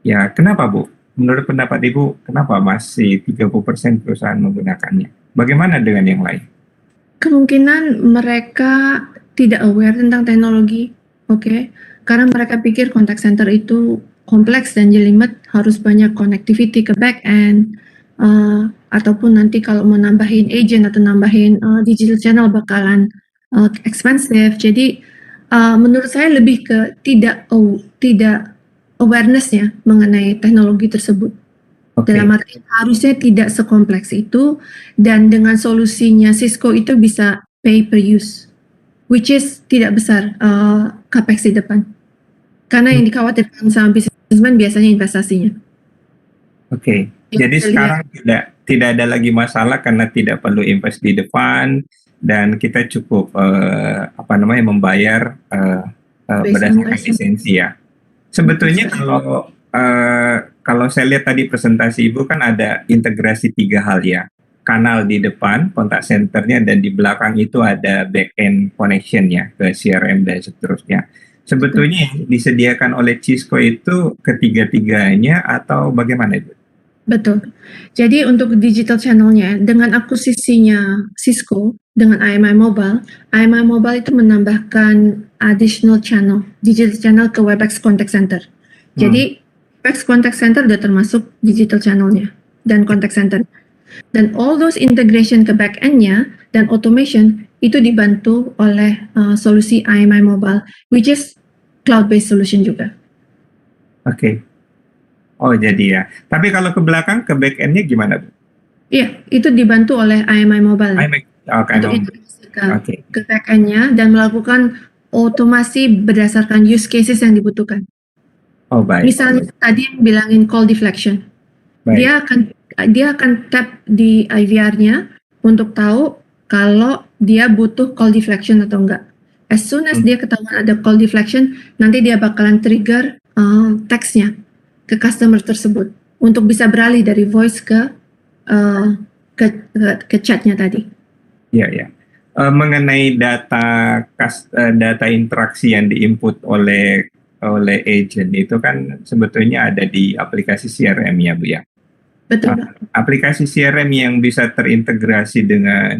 Ya, kenapa Bu? Menurut pendapat Ibu, kenapa masih 30% perusahaan menggunakannya? Bagaimana dengan yang lain? Kemungkinan mereka tidak aware tentang teknologi, oke? Karena mereka pikir contact center itu kompleks dan jelimet, harus banyak connectivity ke back end, ataupun nanti kalau mau nambahin agent atau nambahin digital channel bakalan expensive. Jadi menurut saya lebih ke tidak awareness-nya mengenai teknologi tersebut. Dalam arti harusnya tidak sekompleks itu, dan dengan solusinya Cisco itu bisa pay per use, which is tidak besar capex di depan. Karena yang dikhawatirkan sama businessman biasanya investasinya. Oke. Jadi sekarang tidak ada lagi masalah karena tidak perlu invest di depan dan kita cukup membayar berdasarkan lisensi ya. Sebetulnya kalau saya lihat tadi presentasi Ibu kan ada integrasi 3 hal ya. Kanal di depan, kontak centernya, dan di belakang itu ada back-end connection ya ke CRM dan seterusnya. Sebetulnya yang disediakan oleh Cisco itu ketiga-tiganya atau bagaimana Ibu? Betul. Jadi untuk digital channelnya, dengan akuisisinya Cisco dengan IMI Mobile itu menambahkan additional channel, digital channel ke Webex Contact Center. Jadi Webex Contact Center udah termasuk digital channelnya dan contact center. Dan all those integration ke back end-nya dan automation itu dibantu oleh solusi IMI Mobile, which is cloud-based solution juga. Oke. Oh jadi ya. Tapi kalau ke belakang, ke back end-nya gimana, Bu? Iya, itu dibantu oleh IMI Mobile. Untuk integrasi ke back end-nya dan melakukan otomasi berdasarkan use cases yang dibutuhkan. Oh baik. Misalnya tadi yang bilangin call deflection. Dia akan tap di IVR-nya untuk tahu kalau dia butuh call deflection atau enggak. As soon as dia ketahuan ada call deflection, nanti dia bakalan trigger text-nya ke customer tersebut untuk bisa beralih dari voice ke chat-nya tadi. Iya ya. Mengenai data interaksi yang diinput oleh oleh agent itu kan sebetulnya ada di aplikasi CRM ya Bu ya. Betul, Pak. Aplikasi CRM yang bisa terintegrasi dengan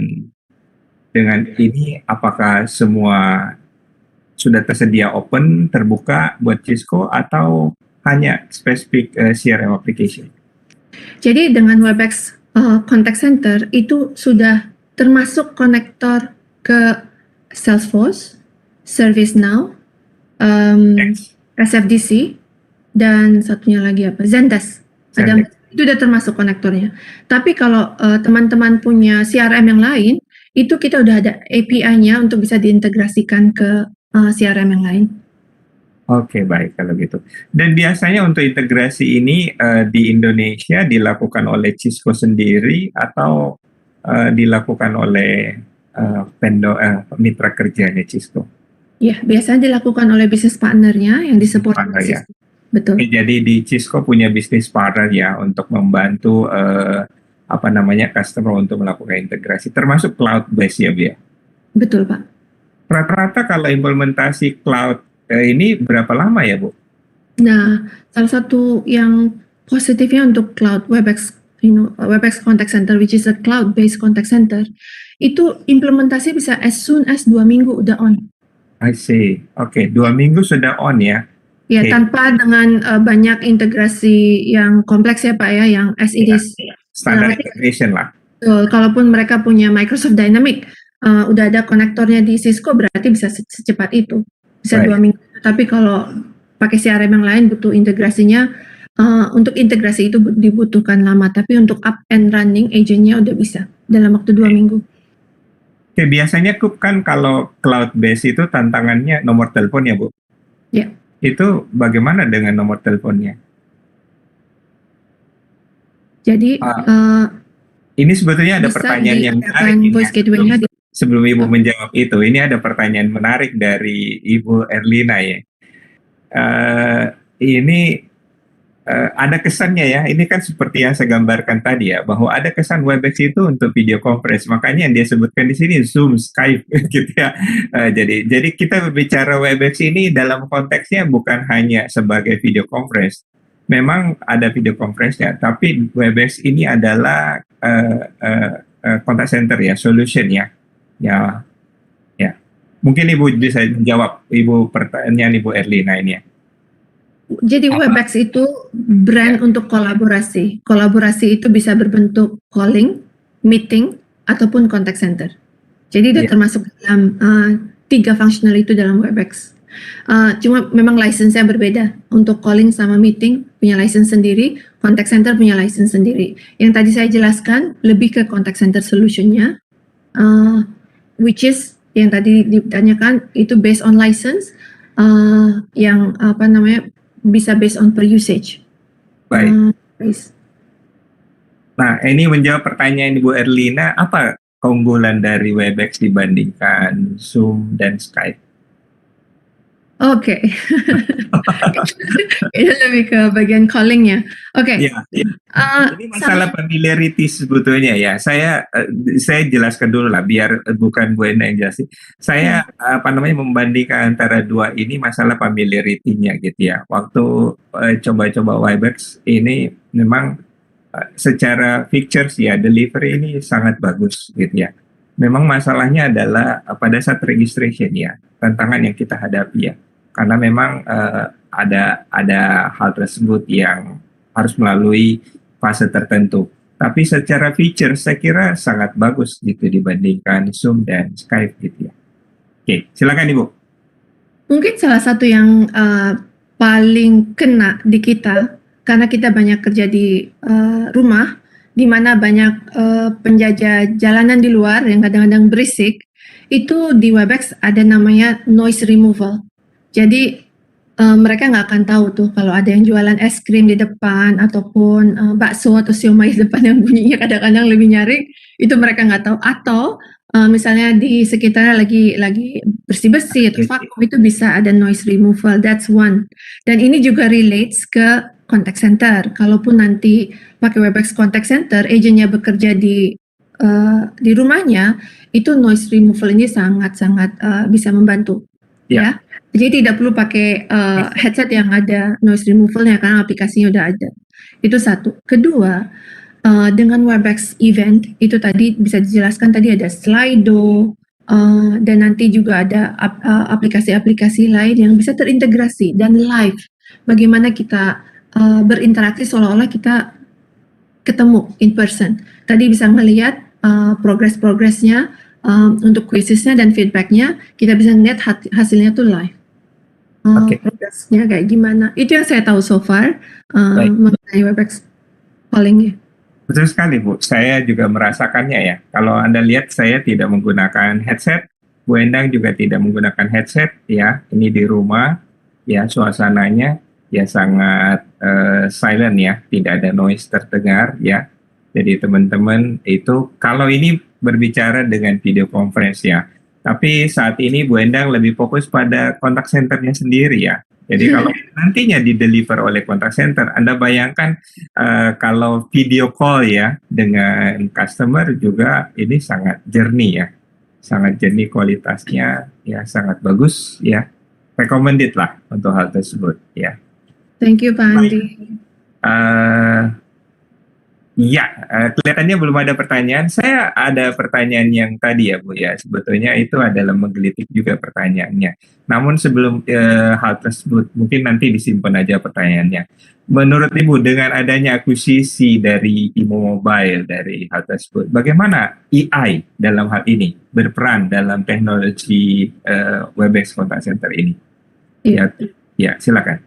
ini, apakah semua sudah tersedia open, terbuka buat Cisco atau hanya spesifik CRM application? Jadi dengan Webex Contact Center itu sudah termasuk konektor ke Salesforce, ServiceNow, Next. SFDC, dan satunya lagi apa? Zendesk. Zendesk. Itu udah termasuk konektornya. Tapi kalau teman-teman punya CRM yang lain, itu kita udah ada API-nya untuk bisa diintegrasikan ke CRM yang lain. Oke, baik kalau gitu. Dan biasanya untuk integrasi ini di Indonesia dilakukan oleh Cisco sendiri atau dilakukan oleh mitra kerjanya Cisco? Ya, biasanya dilakukan oleh bisnis partnernya yang disupport Partner ya. Cisco. Betul. Oke, jadi di Cisco punya bisnis partner ya untuk membantu customer untuk melakukan integrasi, termasuk cloud base ya, Bu ya. Betul, Pak. Rata-rata kalau implementasi cloud ini berapa lama ya, Bu? Nah, salah satu yang positifnya untuk cloud Webex, Webex Contact Center, which is a cloud-based contact center, itu implementasi bisa as soon as 2 minggu udah on. I see. Oke, 2 minggu sudah on ya. Ya, Oke. tanpa dengan banyak integrasi yang kompleks ya Pak ya, yang as it is. Standard integration lah. Kalaupun mereka punya Microsoft Dynamics, udah ada konektornya di Cisco, berarti bisa secepat itu. Bisa Right. 2 minggu. Tapi kalau pakai CRM yang lain butuh integrasinya, untuk integrasi itu dibutuhkan lama. Tapi untuk up and running agentnya udah bisa dalam waktu 2 minggu. Oke, biasanya kan kalau cloud base itu tantangannya nomor telepon ya, Bu? Ya. Itu bagaimana dengan nomor teleponnya? Jadi Ini sebetulnya ada bisa pertanyaan yang menarik. diadakan voice gateway-nya di Sebelum Ibu menjawab itu, ini ada pertanyaan menarik dari Ibu Erlina ya. Ini ada kesannya ya, ini kan seperti yang saya gambarkan tadi ya, bahwa ada kesan Webex itu untuk video conference, makanya yang dia sebutkan di sini Zoom, Skype gitu ya. Jadi kita berbicara Webex ini dalam konteksnya bukan hanya sebagai video conference. Memang ada video conference-nya, tapi Webex ini adalah contact center ya, solution ya. Ya. Mungkin Ibu bisa jawab pertanyaan Ibu Erlina ini ya. Jadi Webex itu brand untuk kolaborasi. Kolaborasi itu bisa berbentuk calling, meeting, ataupun contact center. Jadi itu termasuk dalam 3 functional itu dalam Webex. Cuma memang license-nya berbeda. Untuk calling sama meeting punya license sendiri, contact center punya license sendiri. Yang tadi saya jelaskan lebih ke contact center solution-nya, which is yang tadi ditanyakan itu based on license, yang bisa based on per usage. Baik. Nah, ini menjawab pertanyaan Ibu Erlina, apa keunggulan dari Webex dibandingkan Zoom dan Skype? Oke. Itu lebih ke bagian calling-nya. Oke. Ya. Ini masalah familiarity sebetulnya ya. Saya jelaskan dulu lah, biar bukan Bu Ena yang jelasin. Saya membandingkan antara dua ini masalah familiarity-nya gitu ya. Waktu coba-coba Webex ini memang secara features ya, delivery ini sangat bagus gitu ya. Memang masalahnya adalah pada saat registration ya, tantangan yang kita hadapi ya. Karena memang ada hal tersebut yang harus melalui fase tertentu. Tapi secara feature saya kira sangat bagus gitu dibandingkan Zoom dan Skype gitu ya. Oke, silakan Ibu. Mungkin salah satu yang paling kena di kita, karena kita banyak kerja di rumah, di mana banyak penjajah jalanan di luar yang kadang-kadang berisik, itu di Webex ada namanya noise removal. Jadi mereka nggak akan tahu tuh kalau ada yang jualan es krim di depan ataupun bakso atau siomay di depan yang bunyinya kadang-kadang lebih nyaring, itu mereka nggak tahu. Atau misalnya di sekitarnya lagi bersih-bersih atau vakum, itu bisa ada noise removal. That's one. Dan ini juga relates ke contact center. Kalaupun nanti pakai Webex Contact Center, agentnya bekerja di rumahnya, itu noise removal ini sangat-sangat bisa membantu. Ya. Jadi tidak perlu pakai headset yang ada noise removalnya karena aplikasinya udah ada. Itu satu. Kedua, dengan Webex event itu tadi bisa dijelaskan tadi ada Slido dan nanti juga ada aplikasi-aplikasi lain yang bisa terintegrasi dan live. Bagaimana kita berinteraksi seolah-olah kita ketemu in person. Tadi bisa melihat progress-progressnya untuk quizesnya dan feedbacknya, kita bisa melihat hasilnya tuh live. Oke. Progressnya kayak gimana? Itu yang saya tahu so far Baik. mengenai Webex callingnya. Betul sekali, Bu. Saya juga merasakannya ya. Kalau Anda lihat, saya tidak menggunakan headset. Bu Endang juga tidak menggunakan headset ya. Ini di rumah, ya suasananya ya sangat silent ya. Tidak ada noise terdengar ya. Jadi teman-teman itu, kalau ini berbicara dengan video conference ya. Tapi saat ini Bu Endang lebih fokus pada contact centernya sendiri ya. Jadi kalau nantinya di-deliver oleh contact center, Anda bayangkan kalau video call ya dengan customer juga ini sangat jernih ya. Sangat jernih kualitasnya ya, sangat bagus ya. Recommended lah untuk hal tersebut ya. Thank you Pak Andi. Kelihatannya belum ada pertanyaan. Saya ada pertanyaan yang tadi ya Bu ya. Sebetulnya itu adalah menggelitik juga pertanyaannya. Namun sebelum hal tersebut, mungkin nanti disimpan aja pertanyaannya. Menurut Ibu, dengan adanya akuisisi dari Imo Mobile dari hal tersebut, bagaimana AI dalam hal ini berperan dalam teknologi Webex Contact Center ini? Ya, silakan.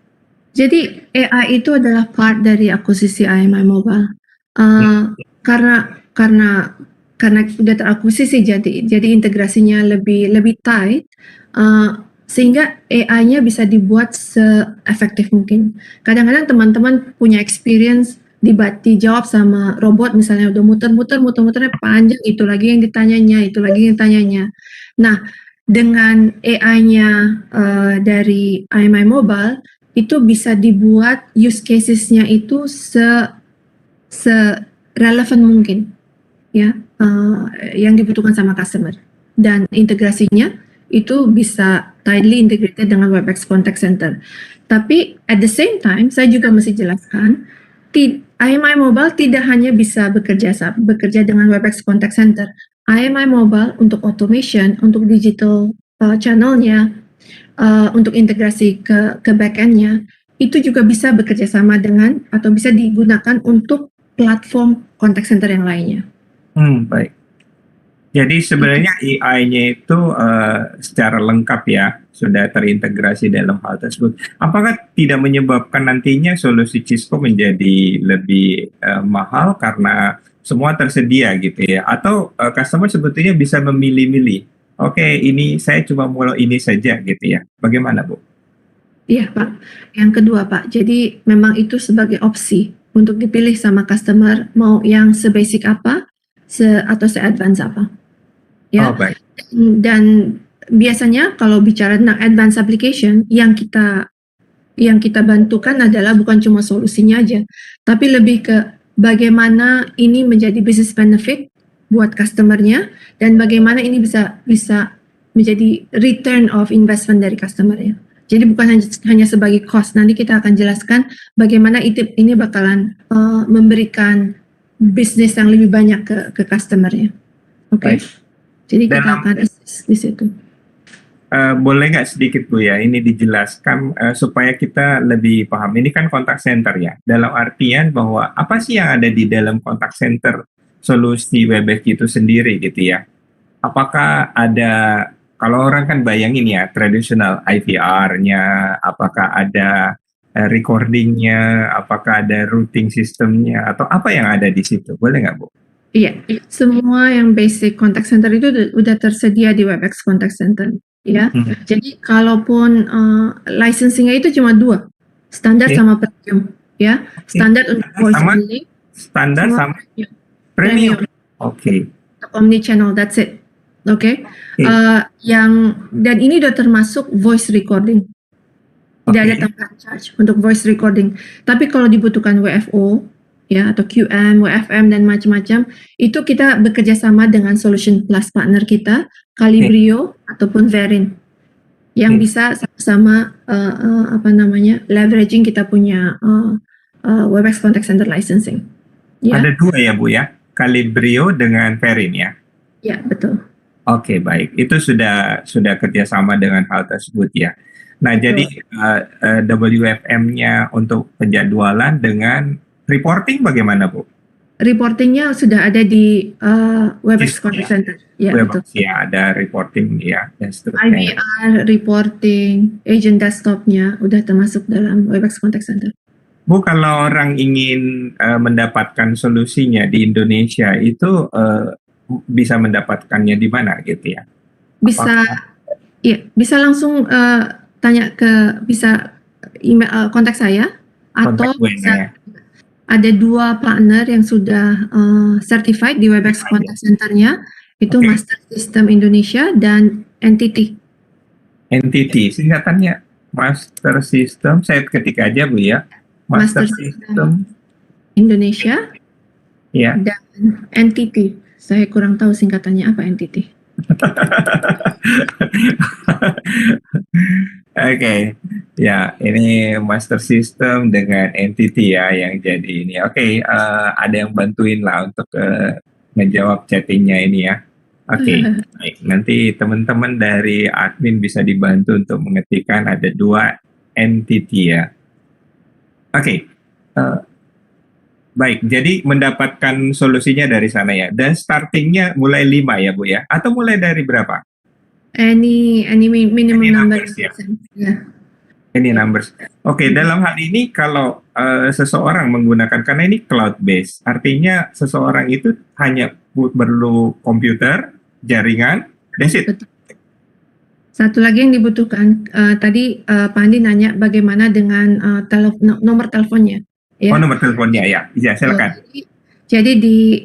Jadi AI itu adalah part dari akuisisi IMI Mobile. Karena udah terakuisisi jadi integrasinya lebih tight, sehingga AI-nya bisa dibuat se-efektif mungkin. Kadang-kadang teman-teman punya experience dijawab sama robot misalnya udah muter-muternya panjang, itu lagi yang ditanyanya. Nah, dengan AI-nya dari IMI Mobile itu bisa dibuat use cases-nya itu se-relevan mungkin ya, yang dibutuhkan sama customer, dan integrasinya itu bisa tightly integrated dengan Webex Contact Center. Tapi at the same time saya juga mesti jelaskan, IMI Mobile tidak hanya bisa bekerja dengan Webex Contact Center. IMI Mobile untuk automation, untuk digital channelnya, untuk integrasi ke back-end-nya, itu juga bisa bekerja sama dengan atau bisa digunakan untuk platform contact center yang lainnya. Baik. Jadi sebenarnya AI-nya itu secara lengkap ya sudah terintegrasi dalam hal tersebut. Apakah tidak menyebabkan nantinya solusi Cisco menjadi lebih mahal karena semua tersedia gitu ya? Atau customer sebetulnya bisa memilih-milih? Oke, ini saya cuma mau ini saja gitu ya. Bagaimana Bu? Iya Pak. Yang kedua Pak, jadi memang itu sebagai opsi untuk dipilih sama customer mau yang sebasic apa atau se-advance apa. Ya. Oh, baik. Dan biasanya kalau bicara tentang advanced application, yang kita bantukan adalah bukan cuma solusinya aja, tapi lebih ke bagaimana ini menjadi business benefit buat customernya dan bagaimana ini bisa menjadi return of investment dari customernya. Jadi bukan hanya sebagai cost. Nanti kita akan jelaskan bagaimana ini bakalan memberikan bisnis yang lebih banyak ke customernya. Oke. Jadi kita akan assist di situ. Boleh nggak sedikit Bu ya, ini dijelaskan supaya kita lebih paham. Ini kan contact center ya, dalam artian bahwa apa sih yang ada di dalam contact center solusi Webex itu sendiri gitu ya. Apakah ada, kalau orang kan bayangin ya, tradisional IVR-nya, apakah ada recording-nya, apakah ada routing sistemnya, atau apa yang ada di situ? Boleh nggak Bu? Iya, semua yang basic contact center itu udah tersedia di Webex Contact Center. Ya, jadi kalaupun licensing-nya itu cuma 2, standar sama premium. Ya, standar untuk voice only. Standar sama premium. Oke. Omni channel, that's it. Oke. Dan ini udah termasuk voice recording. Tidak ada tambahan charge untuk voice recording. Tapi kalau dibutuhkan WFO ya atau QM, WFM dan macam-macam, itu kita bekerja sama dengan Solution Plus partner kita, Calibrio ataupun Verin. yang Oke. bisa sama-sama leveraging kita punya Webex Contact Center licensing. Ya, Ada dua ya Bu ya, Calibrio dengan Verin ya. ya betul. Oke, baik. Itu sudah kerjasama dengan hal tersebut ya. Nah, jadi Betul. WFM-nya untuk penjadwalan dengan reporting bagaimana Bu? Reportingnya sudah ada di Webex Cisco Contact ya, Center. Ya, betul. Webex ya, ada reporting ya dan seterusnya ya. IVR, reporting, agent desktopnya udah termasuk dalam Webex Contact Center. Bu, kalau orang ingin mendapatkan solusinya di Indonesia itu bisa mendapatkannya di mana gitu ya? Bisa, Apakah ya, bisa langsung tanya bisa email kontak saya atau kontak gue bisa ya? ada 2 partner yang sudah certified di Webex Contact Center-nya, itu Oke. Master System Indonesia dan NTT. NTT, singkatannya Master System, saya ketik aja Bu ya. Master Master System, Indonesia ya. dan NTT. Saya kurang tahu singkatannya apa NTT. Oke, ya ini Master System dengan entity ya yang jadi ini. Oke, ada yang bantuin lah untuk ngejawab chattingnya ini ya. Oke, baik. Nanti teman-teman dari admin bisa dibantu untuk mengetikkan ada 2 entity ya. Oke, baik. Jadi mendapatkan solusinya dari sana ya. Dan startingnya mulai 5 ya Bu ya? Atau mulai dari berapa? Any minimum Any number numbers ya? ya. Any Ya. numbers. Oke, dalam hal ini kalau seseorang menggunakan, karena ini cloud based, artinya seseorang itu hanya perlu komputer, jaringan, that's it. Betul. Satu lagi yang dibutuhkan tadi Pak Andi nanya bagaimana dengan nomor teleponnya, Oh, ya. nomor teleponnya ya. Ya, silakan. Jadi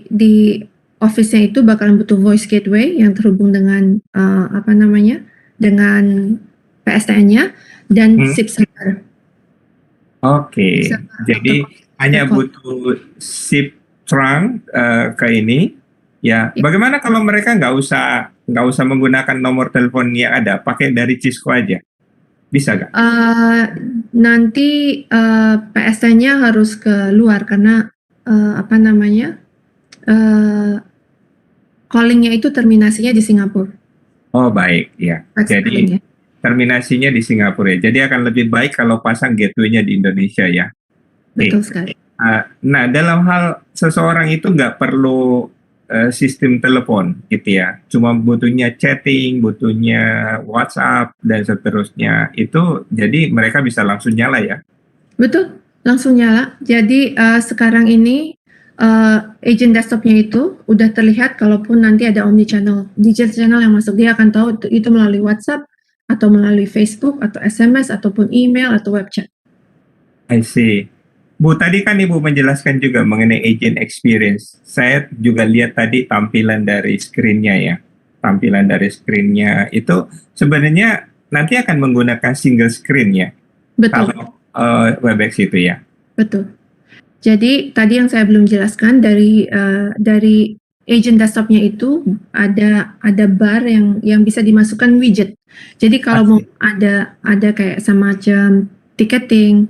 di office-nya itu bakalan butuh voice gateway yang terhubung dengan dengan PSTN-nya dan SIP server. Oke, jadi hanya butuh SIP trunk ke ini. Ya, bagaimana kalau mereka nggak usah menggunakan nomor telepon yang ada, pakai dari Cisco aja, bisa nggak? Nanti PSTN-nya harus ke luar karena calling-nya itu terminasinya di Singapura. Oh baik, ya. Jadi terminasinya di Singapura ya. Jadi akan lebih baik kalau pasang gateway-nya di Indonesia ya. Betul sekali. Nah, dalam hal seseorang itu nggak perlu sistem telepon gitu ya. Cuma butuhnya chatting, butuhnya WhatsApp dan seterusnya. Itu jadi mereka bisa langsung nyala ya. Betul, langsung nyala. Jadi sekarang ini agent desktopnya itu udah terlihat kalaupun nanti ada omnichannel, digital channel yang masuk, dia akan tahu itu melalui WhatsApp atau melalui Facebook atau SMS ataupun email atau web chat. I see. Bu, tadi kan Ibu menjelaskan juga mengenai agent experience. Saya juga lihat tadi tampilan dari screen-nya ya. Tampilan dari screen-nya itu sebenarnya nanti akan menggunakan single screen ya. Betul. Kalau Webex itu ya. Betul. Jadi tadi yang saya belum jelaskan dari agent desktopnya itu ada bar yang bisa dimasukkan widget. Jadi kalau mau ada kayak semacam ticketing,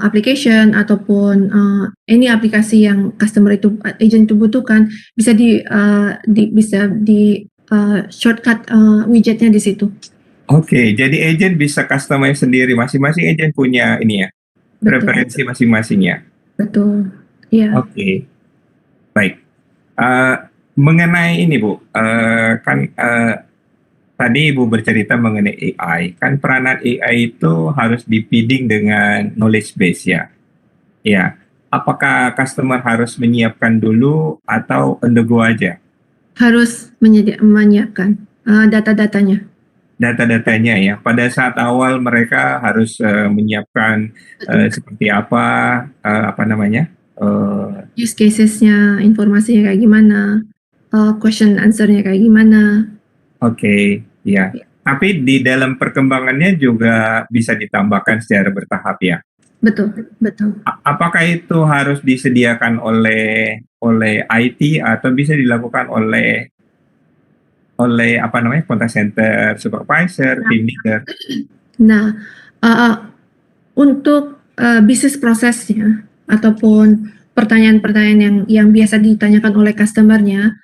application ataupun any aplikasi yang customer itu agent itu butuhkan bisa di shortcut widgetnya di situ. Oke, jadi agent bisa customize sendiri, masing-masing agent punya ini ya, preferensi masing-masing ya. Betul, iya. Oke, baik. Mengenai ini Bu, kan tadi Ibu bercerita mengenai AI, kan peranan AI itu harus dipiding dengan knowledge base ya. Ya, apakah customer harus menyiapkan dulu atau on the go aja? Harus menyiapkan data-datanya. Data-datanya ya. Pada saat awal mereka harus menyiapkan seperti apa namanya? Use cases-nya, informasinya kayak gimana, question answer-nya kayak gimana. Oke, ya. Tapi di dalam perkembangannya juga bisa ditambahkan secara bertahap ya. Betul, betul. Apakah itu harus disediakan oleh IT atau bisa dilakukan oleh oleh apa namanya contact center supervisor, team leader. Nah, untuk bisnis prosesnya ataupun pertanyaan-pertanyaan yang biasa ditanyakan oleh customer-nya,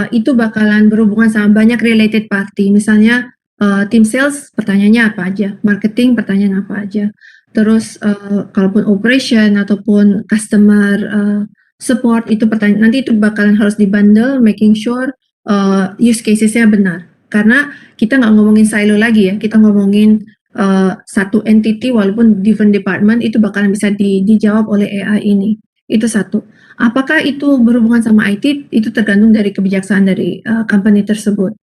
itu bakalan berhubungan sama banyak related party. Misalnya tim sales pertanyaannya apa aja, marketing pertanyaan apa aja, terus kalaupun operation ataupun customer support itu pertanyaan, nanti itu bakalan harus dibundle, making sure use cases-nya benar. Karena kita nggak ngomongin silo lagi ya, kita ngomongin satu entity walaupun different department itu bakalan bisa dijawab oleh AI ini. Itu satu. Apakah itu berhubungan sama IT? Itu tergantung dari kebijaksanaan dari company tersebut.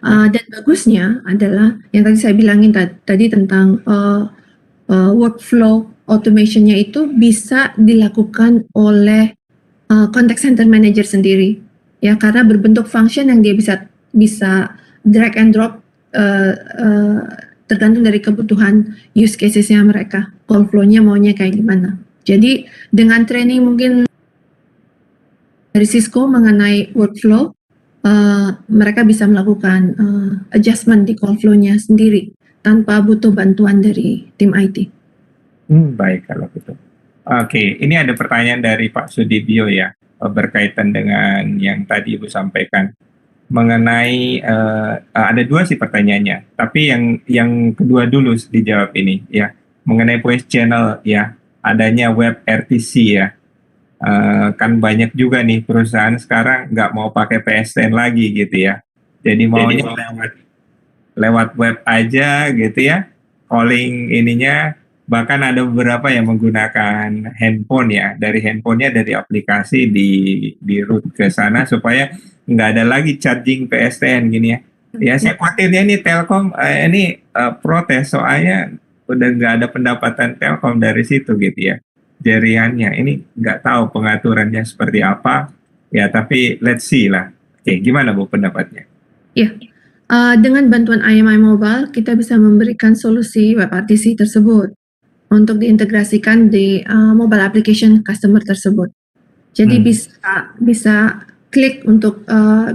Dan bagusnya adalah yang tadi saya bilangin tadi tentang workflow automation-nya itu bisa dilakukan oleh contact center manager sendiri. Ya, karena berbentuk function yang dia bisa drag and drop tergantung dari kebutuhan use cases-nya mereka, call flow-nya maunya kayak gimana. Jadi dengan training mungkin dari Cisco mengenai workflow, mereka bisa melakukan adjustment di call flow-nya sendiri tanpa butuh bantuan dari tim IT. Baik kalau gitu. Oke, ini ada pertanyaan dari Pak Sudibyo ya, berkaitan dengan yang tadi Ibu sampaikan. Mengenai ada dua sih pertanyaannya, tapi yang kedua dulu dijawab ini ya, mengenai voice channel ya, adanya web RTC ya. Kan banyak juga nih perusahaan sekarang nggak mau pakai PSTN lagi gitu ya, jadi maunya lewat web aja gitu ya, calling ininya. Bahkan ada beberapa yang menggunakan handphone ya, dari handphonenya dari aplikasi di route ke sana supaya nggak ada lagi charging PSTN gini ya. Ya saya khawatirnya ini Telkom ini protes soalnya udah nggak ada pendapatan Telkom dari situ gitu ya. Jaringannya ini nggak tahu pengaturannya seperti apa ya, tapi let's see lah. Oke, gimana Bu pendapatnya? Ya, dengan bantuan IMI Mobile kita bisa memberikan solusi WebRTC tersebut untuk diintegrasikan di mobile application customer tersebut. Jadi bisa klik untuk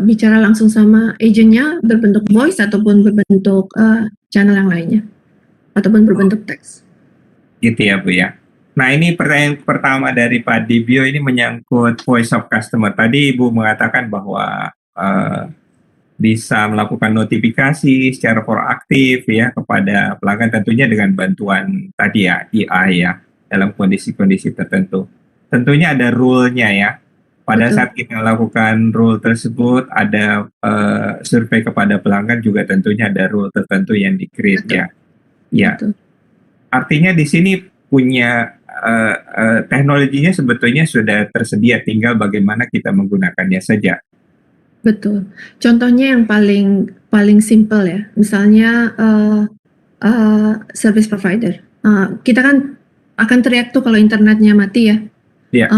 bicara langsung sama agentnya berbentuk voice ataupun berbentuk channel yang lainnya ataupun berbentuk teks. Gitu ya Bu ya. Nah ini pertanyaan pertama dari Pak Dibio ini menyangkut voice of customer. Tadi Ibu mengatakan bahwa bisa melakukan notifikasi secara proaktif ya kepada pelanggan, tentunya dengan bantuan tadi ya AI ya, dalam kondisi-kondisi tertentu. Tentunya ada rule-nya ya. Pada Betul. saat kita lakukan rule tersebut, ada survei kepada pelanggan juga tentunya ada rule tertentu yang di-create ya. Ya. Betul. Artinya di sini punya teknologinya sebetulnya sudah tersedia, tinggal bagaimana kita menggunakannya saja. Betul. Contohnya yang paling simple ya, misalnya service provider. Kita kan akan teriak tuh kalau internetnya mati ya. Iya.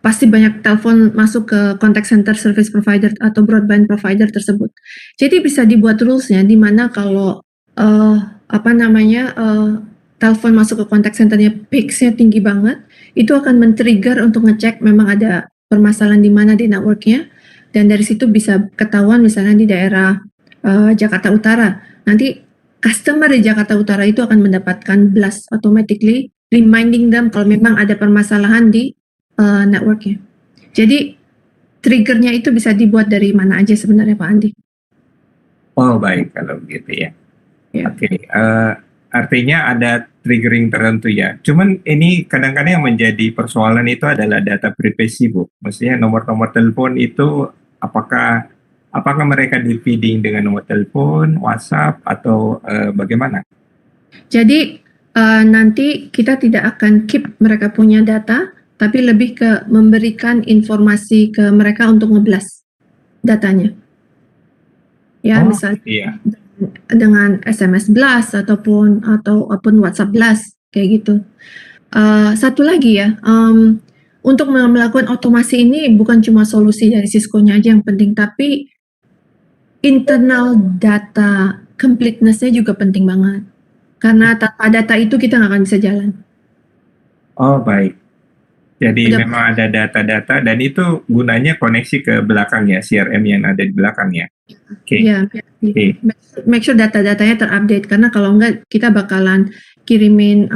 Pasti banyak telepon masuk ke contact center service provider atau broadband provider tersebut. Jadi bisa dibuat rules-nya di mana kalau telepon masuk ke contact center-nya peaks-nya tinggi banget, itu akan men-trigger untuk ngecek memang ada permasalahan di mana di network-nya. Dan dari situ bisa ketahuan misalnya di daerah Jakarta Utara. Nanti customer di Jakarta Utara itu akan mendapatkan blast automatically reminding them kalau memang ada permasalahan di network-nya. Jadi triggernya itu bisa dibuat dari mana aja sebenarnya Pak Andi. Oh baik kalau begitu ya. Ya. Oke, artinya ada triggering tertentu ya. Cuman ini kadang-kadang yang menjadi persoalan itu adalah data privasi Bu. Maksudnya nomor-nomor telepon itu apakah mereka di-feeding dengan nomor telepon, WhatsApp atau bagaimana? Jadi nanti kita tidak akan keep mereka punya data, tapi lebih ke memberikan informasi ke mereka untuk nge-blast datanya. Ya, misalnya iya. dengan SMS blast ataupun WhatsApp blast kayak gitu. Satu lagi ya, untuk melakukan otomasi ini bukan cuma solusi dari Cisco-nya aja yang penting, tapi internal data completeness-nya juga penting banget. Karena tanpa data itu kita nggak akan bisa jalan. Oh baik. Jadi Udah, memang ada data-data dan itu gunanya koneksi ke belakang ya, CRM yang ada di belakang ya. Oke. ya, Oke. make sure data-datanya terupdate karena kalau enggak kita bakalan kirimin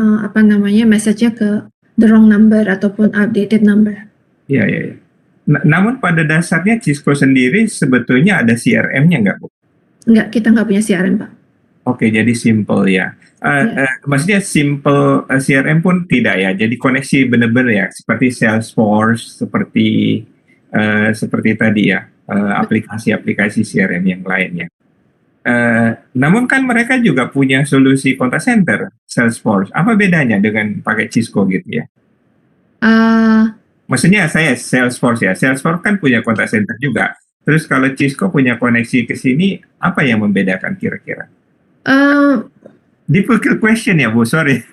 message-nya ke the wrong number ataupun outdated number. Iya, iya, iya. Namun pada dasarnya Cisco sendiri sebetulnya ada CRM-nya nggak, Bu? Enggak, kita nggak punya CRM, Pak. Oke, jadi simple ya. Ya. Maksudnya simple CRM pun tidak ya. Jadi koneksi benar-benar ya, seperti Salesforce, seperti tadi ya, aplikasi-aplikasi CRM yang lainnya. Namun kan mereka juga punya solusi contact center, Salesforce. Apa bedanya dengan pakai Cisco gitu ya? Uh, Maksudnya saya Salesforce ya. Salesforce kan punya contact center juga. Terus kalau Cisco punya koneksi ke sini, apa yang membedakan kira-kira? uh, Difficult question ya, Bu. Sorry.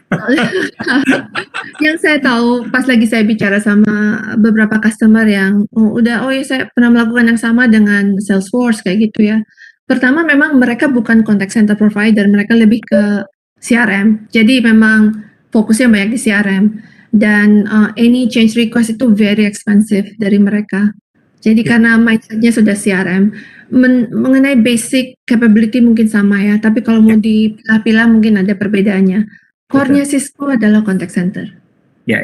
yang saya tahu pas lagi saya bicara sama beberapa customer yang saya pernah melakukan yang sama dengan Salesforce kayak gitu ya. Pertama memang mereka bukan contact center provider, mereka lebih ke CRM. Jadi memang fokusnya banyak di CRM dan any change request itu very expensive dari mereka. Jadi karena mindsetnya sudah CRM, mengenai basic capability mungkin sama ya, tapi kalau mau dipilah-pilah mungkin ada perbedaannya. Core-nya Cisco adalah contact center. Ya.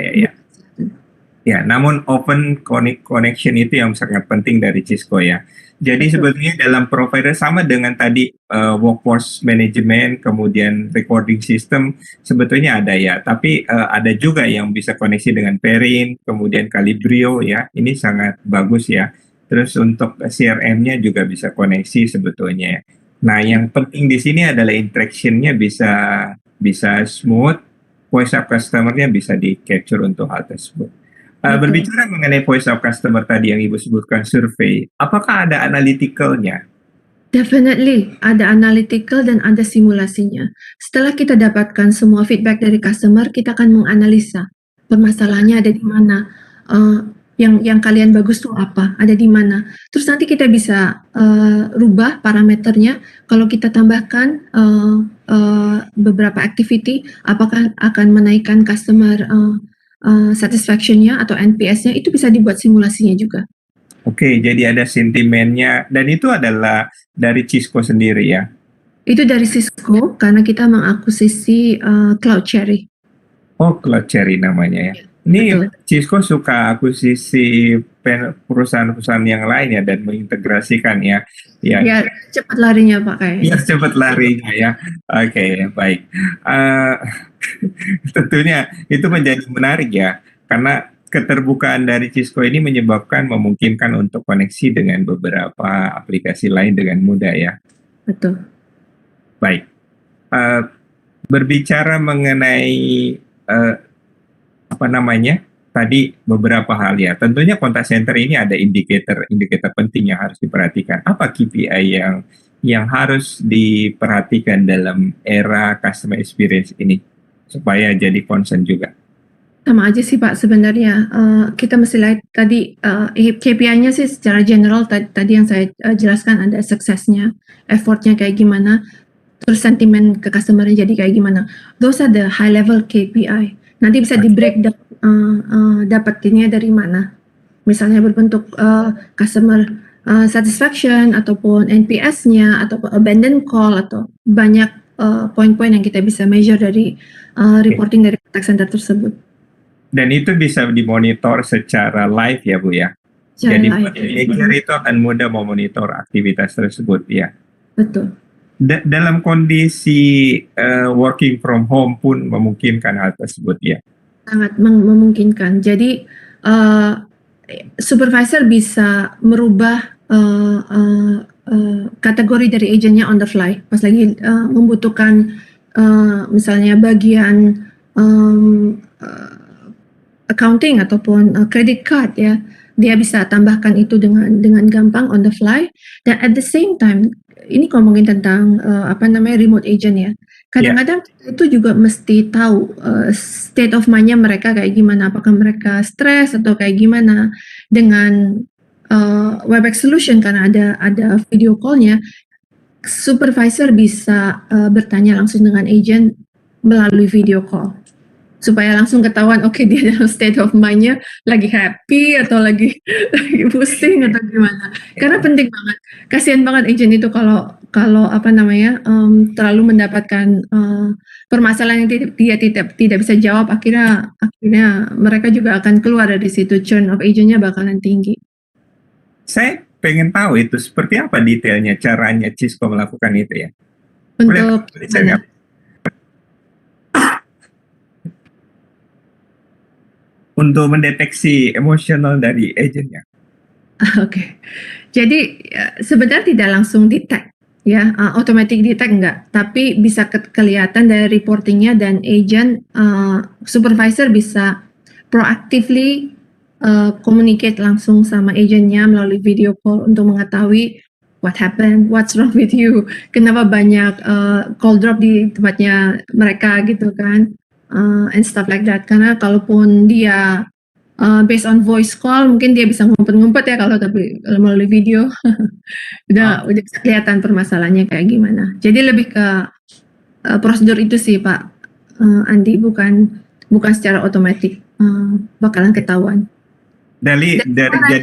Ya, namun open connection itu yang sangat penting dari Cisco ya. Jadi sebetulnya dalam provider sama dengan tadi workforce management, kemudian recording system sebetulnya ada ya. Tapi ada juga yang bisa koneksi dengan Perin, kemudian Calibrio ya. Ini sangat bagus ya. Terus untuk CRM-nya juga bisa koneksi sebetulnya ya. Nah, yang penting di sini adalah interaction-nya bisa smooth, voice of customer-nya bisa di capture untuk hal tersebut. Berbicara mengenai voice of customer tadi yang Ibu sebutkan survei, apakah ada analytical-nya? Definitely, ada analytical dan ada simulasinya. Setelah kita dapatkan semua feedback dari customer, kita akan menganalisa permasalahannya ada di mana, yang kalian bagus tuh apa, ada di mana. Terus nanti kita bisa rubah parameternya. Kalau kita tambahkan beberapa activity, apakah akan menaikkan customer satisfaction-nya atau NPS-nya, itu bisa dibuat simulasinya juga. Oke, jadi ada sentimennya dan itu adalah dari Cisco sendiri ya? Itu dari Cisco karena kita mengakuisisi CloudCherry. Oh, CloudCherry namanya ya. Ini Betul. Cisco suka akuisisi perusahaan-perusahaan yang lain ya dan mengintegrasikan ya. Ya, cepat larinya Pak kayaknya. Ya, cepat larinya ya. Oke, baik. Tentunya itu menjadi menarik ya, karena keterbukaan dari Cisco ini memungkinkan untuk koneksi dengan beberapa aplikasi lain dengan mudah ya. Betul. Baik. Berbicara mengenai tadi beberapa hal ya. Tentunya contact center ini ada indikator penting yang harus diperhatikan. Apa KPI yang harus diperhatikan dalam era customer experience ini supaya jadi concern juga? Sama aja sih Pak sebenarnya. Kita mesti lihat tadi KPI-nya sih secara general tadi yang saya jelaskan ada suksesnya, effortnya kayak gimana, terus sentimen ke customer-nya jadi kayak gimana. Those are the high level KPI. Nanti bisa di breakdown dapatinnya dari mana. Misalnya berbentuk customer satisfaction ataupun NPS-nya atau abandon call atau banyak poin-poin yang kita bisa measure dari reporting dari contact center tersebut. Dan itu bisa dimonitor secara live ya Bu ya. Jadi manajer itu akan mudah memonitor aktivitas tersebut ya. Betul. Dalam kondisi working from home pun memungkinkan hal tersebut ya. Sangat memungkinkan. Jadi supervisor bisa merubah kategori dari agentnya on the fly. Pas lagi membutuhkan misalnya bagian accounting ataupun credit card ya, dia bisa tambahkan itu dengan gampang on the fly. Dan at the same time, ini ngomongin tentang remote agent ya. Kadang-kadang itu juga mesti tahu state of mind-nya mereka kayak gimana, apakah mereka stres atau kayak gimana. Dengan Webex solution karena ada video call-nya, supervisor bisa bertanya langsung dengan agent melalui video call. supaya langsung ketahuan oke dia dalam state of mind-nya lagi happy atau lagi lagi pusing atau gimana. Karena penting banget. Kasihan banget agent itu kalau kalau apa namanya terlalu mendapatkan permasalahan yang dia tidak bisa jawab, akhirnya akhirnya mereka juga akan keluar dari situ, churn of agent-nya bakalan tinggi. Saya pengen tahu itu seperti apa detailnya caranya Cisco melakukan itu ya. Boleh Untuk saya mana? nggak? Untuk mendeteksi emosional dari agentnya. Oke. Jadi sebenarnya tidak langsung detect ya, automatic detect enggak, tapi bisa kelihatan dari reportingnya dan agent supervisor bisa proactively communicate langsung sama agentnya melalui video call untuk mengetahui what happened, what's wrong with you, kenapa banyak call drop di tempatnya mereka gitu kan, and stuff like that. Karena kalaupun dia based on voice call mungkin dia bisa ngumpet-ngumpet ya, tapi kalau melalui video udah bisa kelihatan permasalahannya kayak gimana. Jadi lebih ke prosedur itu sih Pak Andi, bukan secara otomatis bakalan ketahuan. Jadi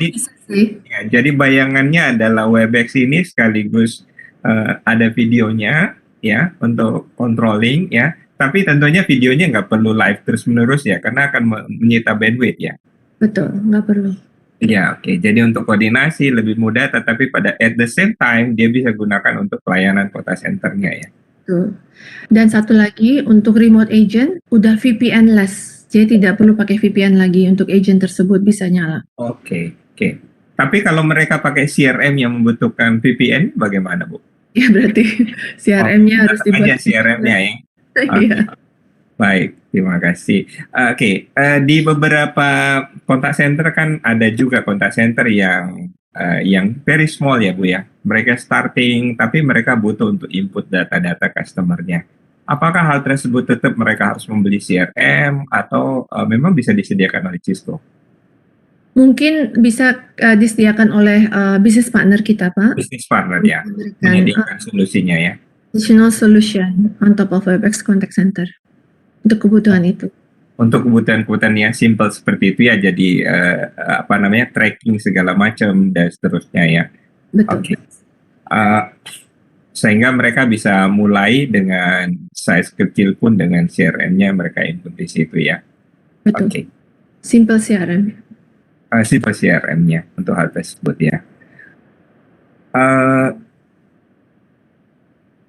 Bisa sih. ya, jadi bayangannya adalah Webex ini sekaligus ada videonya ya untuk controlling ya. Tapi tentunya videonya nggak perlu live terus-menerus ya, karena akan menyita bandwidth ya. Betul, nggak perlu. Ya, oke. Jadi untuk koordinasi lebih mudah, tetapi pada at the same time dia bisa gunakan untuk pelayanan kota centernya ya. Betul. Dan satu lagi untuk remote agent udah VPN-less, jadi tidak perlu pakai VPN lagi untuk agent tersebut, bisa nyala. Oke. Tapi kalau mereka pakai CRM yang membutuhkan VPN, bagaimana Bu? Ya berarti CRM-nya harus dibuat. CRM-nya ya. Iya. Baik, terima kasih. Oke, di beberapa contact center kan ada juga contact center yang very small ya Bu ya. Mereka starting, tapi mereka butuh untuk input data-data customer-nya. Apakah hal tersebut tetap mereka harus membeli CRM atau memang bisa disediakan oleh Cisco? Mungkin bisa disediakan oleh business partner kita Pak. Business partner ya, menyediakan solusinya ya. Additional solution on top of Webex Contact Center untuk kebutuhan itu. Untuk kebutuhan-kebutuhan yang simple seperti itu ya, jadi tracking segala macam dan seterusnya ya. Betul. Oke. Sehingga mereka bisa mulai dengan size kecil pun dengan CRM-nya mereka input di situ ya. Betul. Oke. Simple CRM. Simple CRM-nya untuk hal tersebut ya.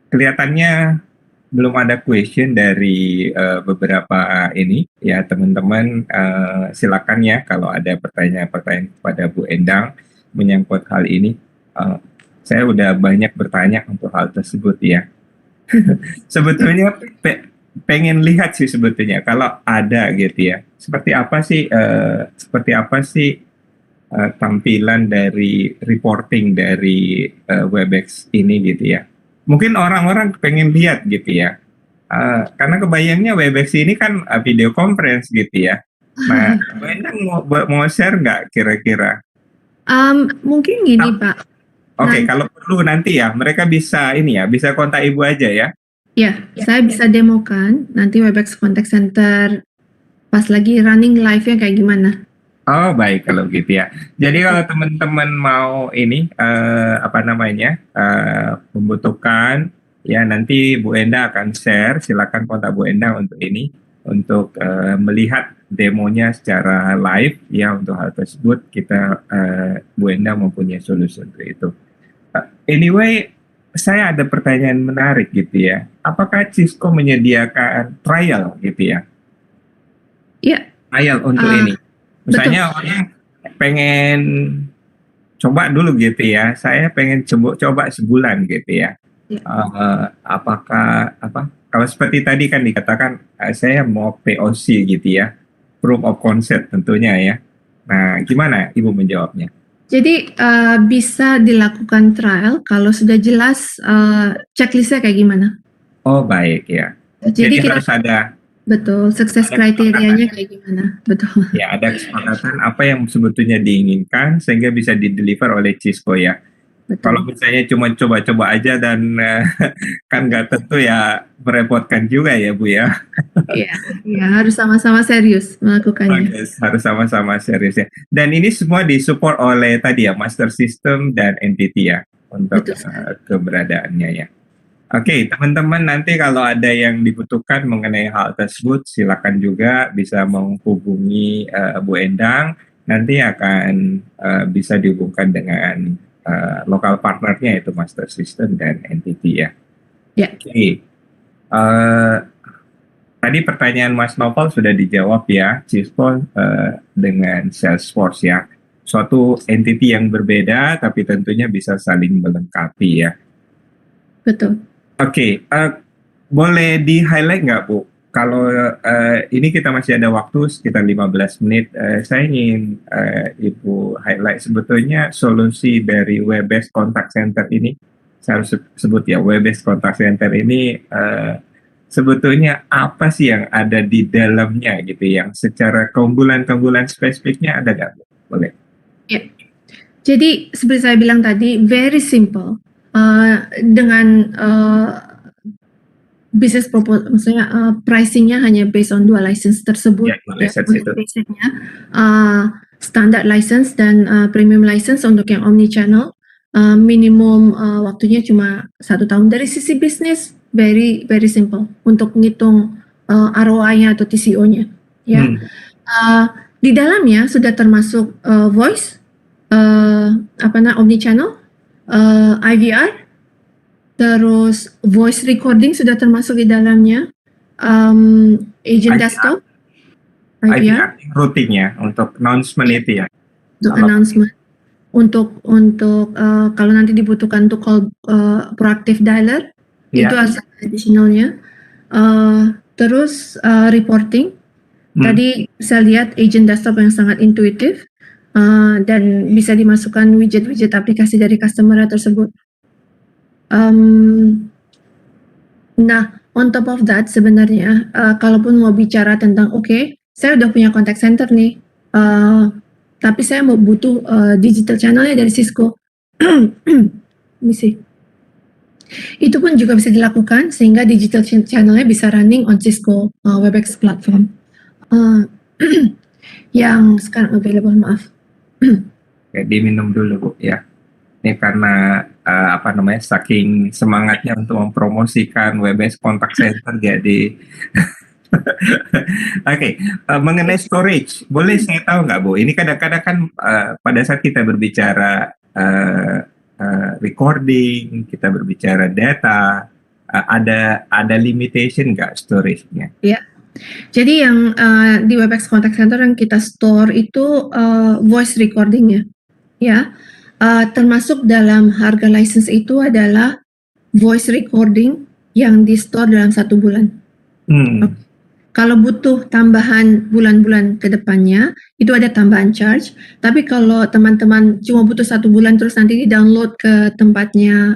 Kelihatannya belum ada question dari beberapa ini ya teman-teman, silakan ya kalau ada pertanyaan-pertanyaan kepada Bu Endang menyangkut hal ini. Saya udah banyak bertanya untuk hal tersebut ya. Sebetulnya pengen lihat sih sebetulnya kalau ada gitu ya. Seperti apa sih tampilan dari reporting dari Webex ini gitu ya. Mungkin orang-orang pengen lihat gitu ya. Karena kebayangnya Webex ini kan video conference gitu ya. Nah, Bu Endang mau share nggak kira-kira? Mungkin gini Pak. Oke, kalau perlu nanti ya mereka bisa bisa kontak Ibu aja ya. Ya, saya bisa demokan nanti Webex Contact Center pas lagi running live-nya kayak gimana. Oh baik kalau gitu ya. Jadi kalau teman-teman mau membutuhkan ya nanti Bu Enda akan share. Silakan kontak Bu Enda untuk melihat demonya secara live ya. Untuk hal tersebut kita Bu Enda mempunyai solusi untuk itu. Anyway, saya ada pertanyaan menarik gitu ya. Apakah Cisco menyediakan trial gitu ya? Iya. Trial untuk ini. Misalnya orang pengen coba dulu gitu ya. Saya pengen coba sebulan gitu ya. Kalau seperti tadi kan dikatakan saya mau POC gitu ya. Proof of concept tentunya ya. Nah, gimana Ibu menjawabnya? Jadi bisa dilakukan trial kalau sudah jelas checklistnya kayak gimana. Oh baik ya. Jadi harus ada. Betul, sukses kriterianya kayak gimana, betul. Ya, ada kesepakatan apa yang sebetulnya diinginkan sehingga bisa dideliver oleh Cisco ya. Kalau betul. misalnya cuma coba-coba aja dan kan nggak tentu ya merepotkan juga ya Bu ya. Iya, iya harus sama-sama serius melakukannya. Bagus, harus sama-sama serius ya. Dan ini semua disupport oleh tadi ya master system dan entity ya untuk Betul sekali. keberadaannya ya. Oke, teman-teman nanti kalau ada yang dibutuhkan mengenai hal tersebut, silakan juga bisa menghubungi Bu Endang. Nanti akan bisa dihubungkan dengan lokal partnernya yaitu Master System dan Entity ya. Ya. Oke, tadi pertanyaan Mas Novel sudah dijawab ya, Cisco dengan Salesforce ya. Suatu entity yang berbeda tapi tentunya bisa saling melengkapi ya. Betul. Oke, boleh di-highlight nggak Bu? Kalau ini kita masih ada waktu sekitar 15 menit, saya ingin Ibu highlight sebetulnya solusi dari web-based contact center ini, saya harus sebut ya, web-based contact center ini sebetulnya apa sih yang ada di dalamnya gitu, yang secara keunggulan-keunggulan spesifiknya ada nggak Bu? Boleh. Ya. Jadi seperti saya bilang tadi, very simple. Dengan business proposal, maksudnya pricingnya hanya based on 2 license tersebut. Ya, license itu. Basicnya standard license dan premium license untuk yang omni channel. Minimum waktunya cuma 1 tahun. Dari sisi bisnis, very very simple untuk ngitung ROI-nya atau TCO-nya. Ya. Di dalamnya sudah termasuk voice, omni channel, IVR, terus voice recording sudah termasuk di dalamnya, agent IVR. desktop, IVR routing ya untuk announcement itu ya. untuk Kalau- announcement, untuk kalau nanti dibutuhkan untuk call proactive dialer, Ya. itu harus ada additionalnya. Terus reporting. Tadi saya lihat agent desktop yang sangat intuitif dan bisa dimasukkan widget-widget aplikasi dari customer tersebut. Nah, on top of that sebenarnya kalaupun mau bicara tentang saya udah punya contact center nih, tapi saya mau butuh digital channelnya dari Cisco. Misi. Itu pun juga bisa dilakukan sehingga digital channelnya bisa running on Cisco Webex platform. Yang sekarang available, maaf. Oke, diminum dulu Bu ya. Ini karena saking semangatnya untuk mempromosikan WebEx Contact Center jadi Oke, mengenai storage, boleh saya tahu nggak Bu? Ini kadang-kadang kan pada saat kita berbicara recording, kita berbicara data, ada limitation nggak storage-nya? Ya. Jadi yang di Webex Contact Center yang kita store itu voice recording-nya, ya. Termasuk dalam harga license itu adalah voice recording yang di store dalam 1 bulan. Kalau butuh tambahan bulan-bulan ke depannya, itu ada tambahan charge. Tapi kalau teman-teman cuma butuh 1 bulan terus nanti di-download ke tempatnya